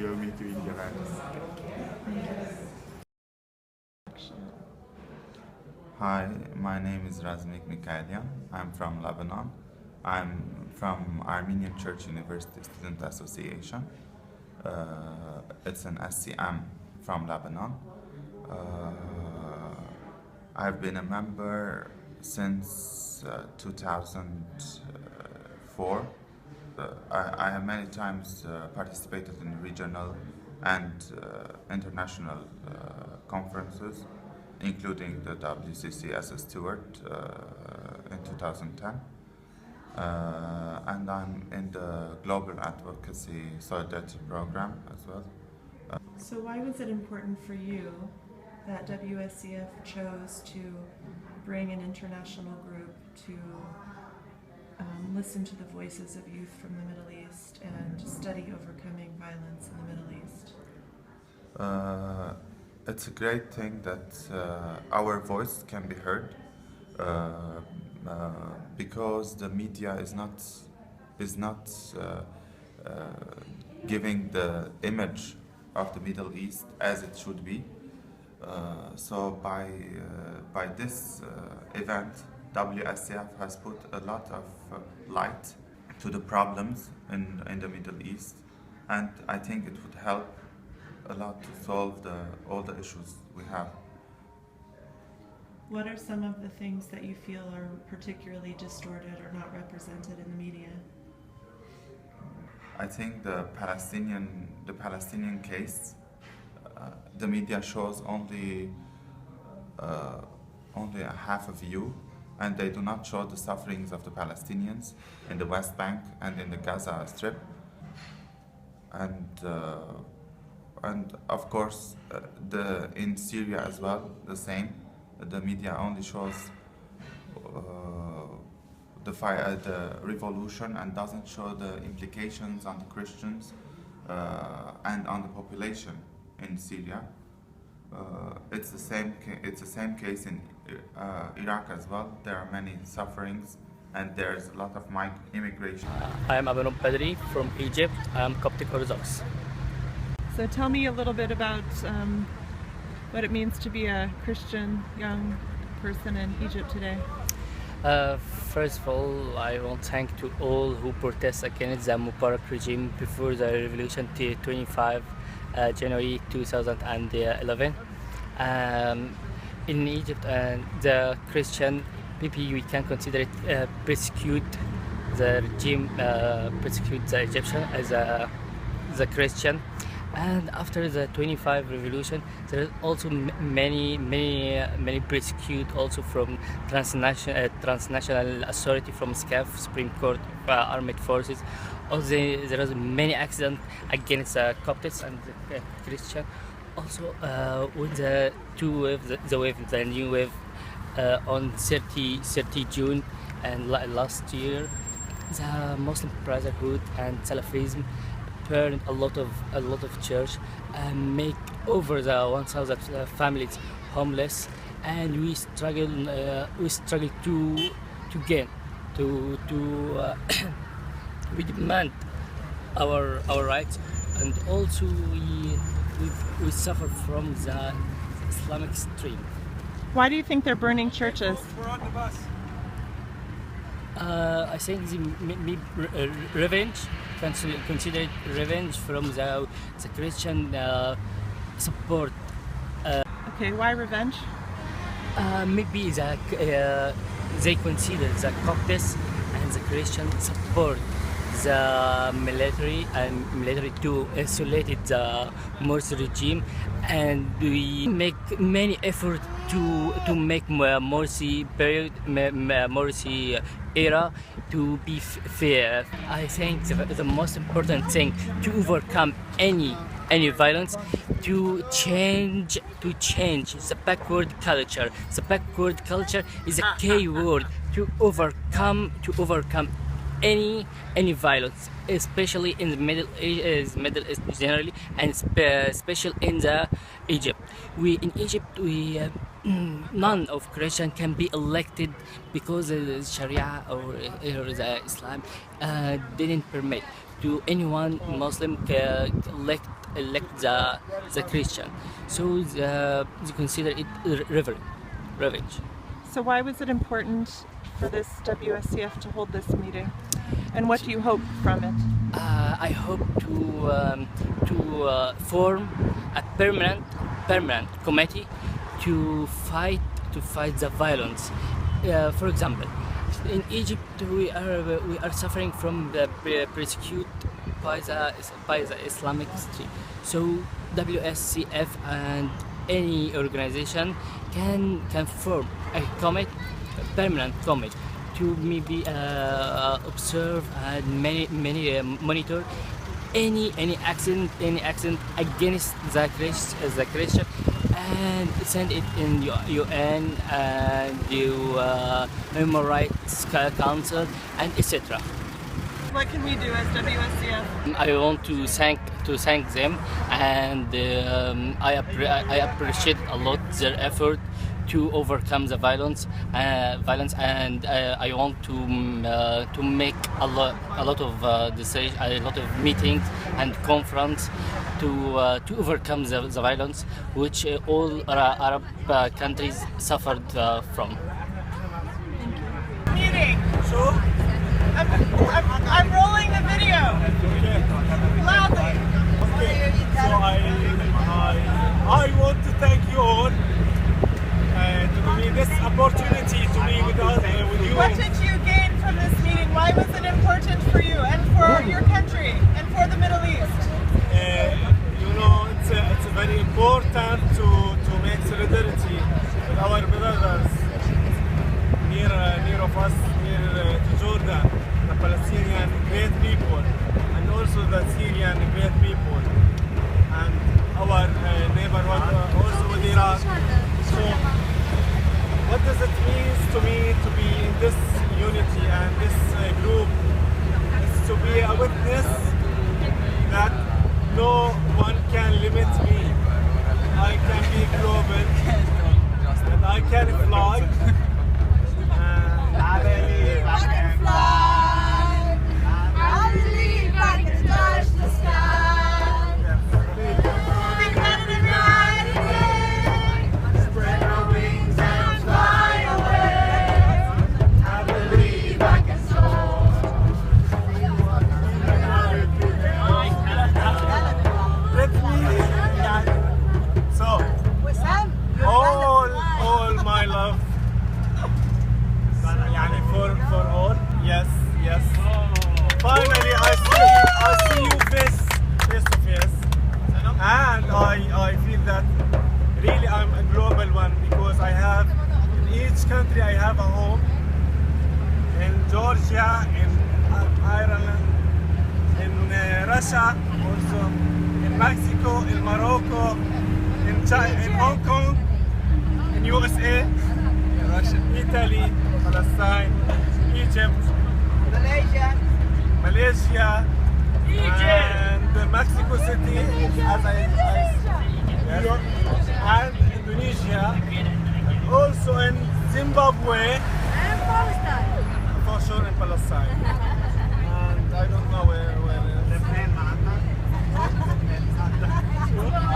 will meet you in Jakarta. Hi, my name is Razmik Mikaelian. I'm from Lebanon. I'm from Armenian Church University Student Association. It's an SCM from Lebanon. I've been a member since 2004. I have many times participated in regional and international conferences, including the WCC as a steward in 2010. And I'm in the Global Advocacy Solidarity Program as well. So why was it important for you that WSCF chose to bring an international group to listen to the voices of youth from the Middle East and study overcoming violence in the Middle East? It's a great thing that our voice can be heard, because the media is not giving the image of the Middle East as it should be. So by this event, WSCF has put a lot of light to the problems in the Middle East, and I think it would help a lot to solve all the issues we have. What are some of the things that you feel are particularly distorted or not represented in the media? I think the Palestinian case, the media shows only a half a view, and they do not show the sufferings of the Palestinians in the West Bank and in the Gaza Strip. And of course, in Syria as well, the same. The media only shows the revolution and doesn't show the implications on the Christians and on the population in Syria. It's the same case in Iraq as well. There are many sufferings, and there's a lot of immigration. I am Abanob Badri from Egypt. I am Coptic Orthodox. So tell me a little bit about what it means to be a Christian young person in Egypt today. First of all, I want to thank to all who protest against the Mubarak regime before the revolution 25 January 2011. In Egypt, the Christian, maybe we can consider it persecute the regime, persecute the Egyptian as the Christian. And after the 25 revolution, there are also many persecute also from transnational authority, from SCAF, Supreme Court, Armed Forces. Also, there was many accidents against the Coptics and the Christian. Also, with the new wave on 30 June and last year, the Muslim Brotherhood and Salafism burned a lot of church and make over the 1,000 families homeless, and we struggle to gain we demand our rights, and also we suffer from the Islamic stream. Why do you think they're burning churches? I think revenge, consider it revenge from the Christian support. Okay, why revenge? Maybe they consider the Copts and the Christian support the military to isolate the Morsi regime, and we make many efforts to make Morsi period, Morsi era to be fair. I think the most important thing to overcome any violence, to change the backward culture. The backward culture is a key word to overcome any violence, especially in the Middle East generally, and especially in the Egypt. In Egypt, none of Christian can be elected because the Sharia or the Islam didn't permit to anyone Muslim elect the Christian. So they consider it revenge. So why was it important for this WSCF to hold this meeting? And what do you hope from it? I hope to form a permanent committee to fight the violence. For example, in Egypt we are suffering from the persecution by the Islamic State. So WSCF and any organization can form a permanent committee to maybe observe and monitor any accident against the Christian, and send it in UN and the Human Rights Council and etc. What can we do as WSCF? I want to thank them, and I appreciate a lot their effort to overcome the violence, and I want to make a lot of decisions, a lot of meetings and conference to overcome the violence which all Arab countries suffered from. Meeting. So I'm rolling the video. Loudly. Okay. So I want to thank you all. To give me this opportunity to be with us, with you. What did you gain from this meeting? Why was it important for you and for your country and for the Middle East? You know, it's very important to make solidarity with our brothers near of us, near to Jordan, the Palestinian great people, and also the Syrian great people, and our neighborhood also with Iraq. So, what does it mean to me to be in this unity and this group? It's to be a witness that no one can limit me. I can be global and I can fly. I believe I can fly. I believe I can touch the sky. All my love for all. Yes. Finally I see you face to face, and I feel that really I'm a global one, because I have in each country I have a home. In Georgia, in Ireland, in Russia, also in Mexico, in Morocco, in China, in Hong Kong, in USA, Russia, Italy, Palestine, Egypt, Malaysia, and Mexico City, as and Indonesia, and also in Zimbabwe, and for sure in Palestine, and I don't know where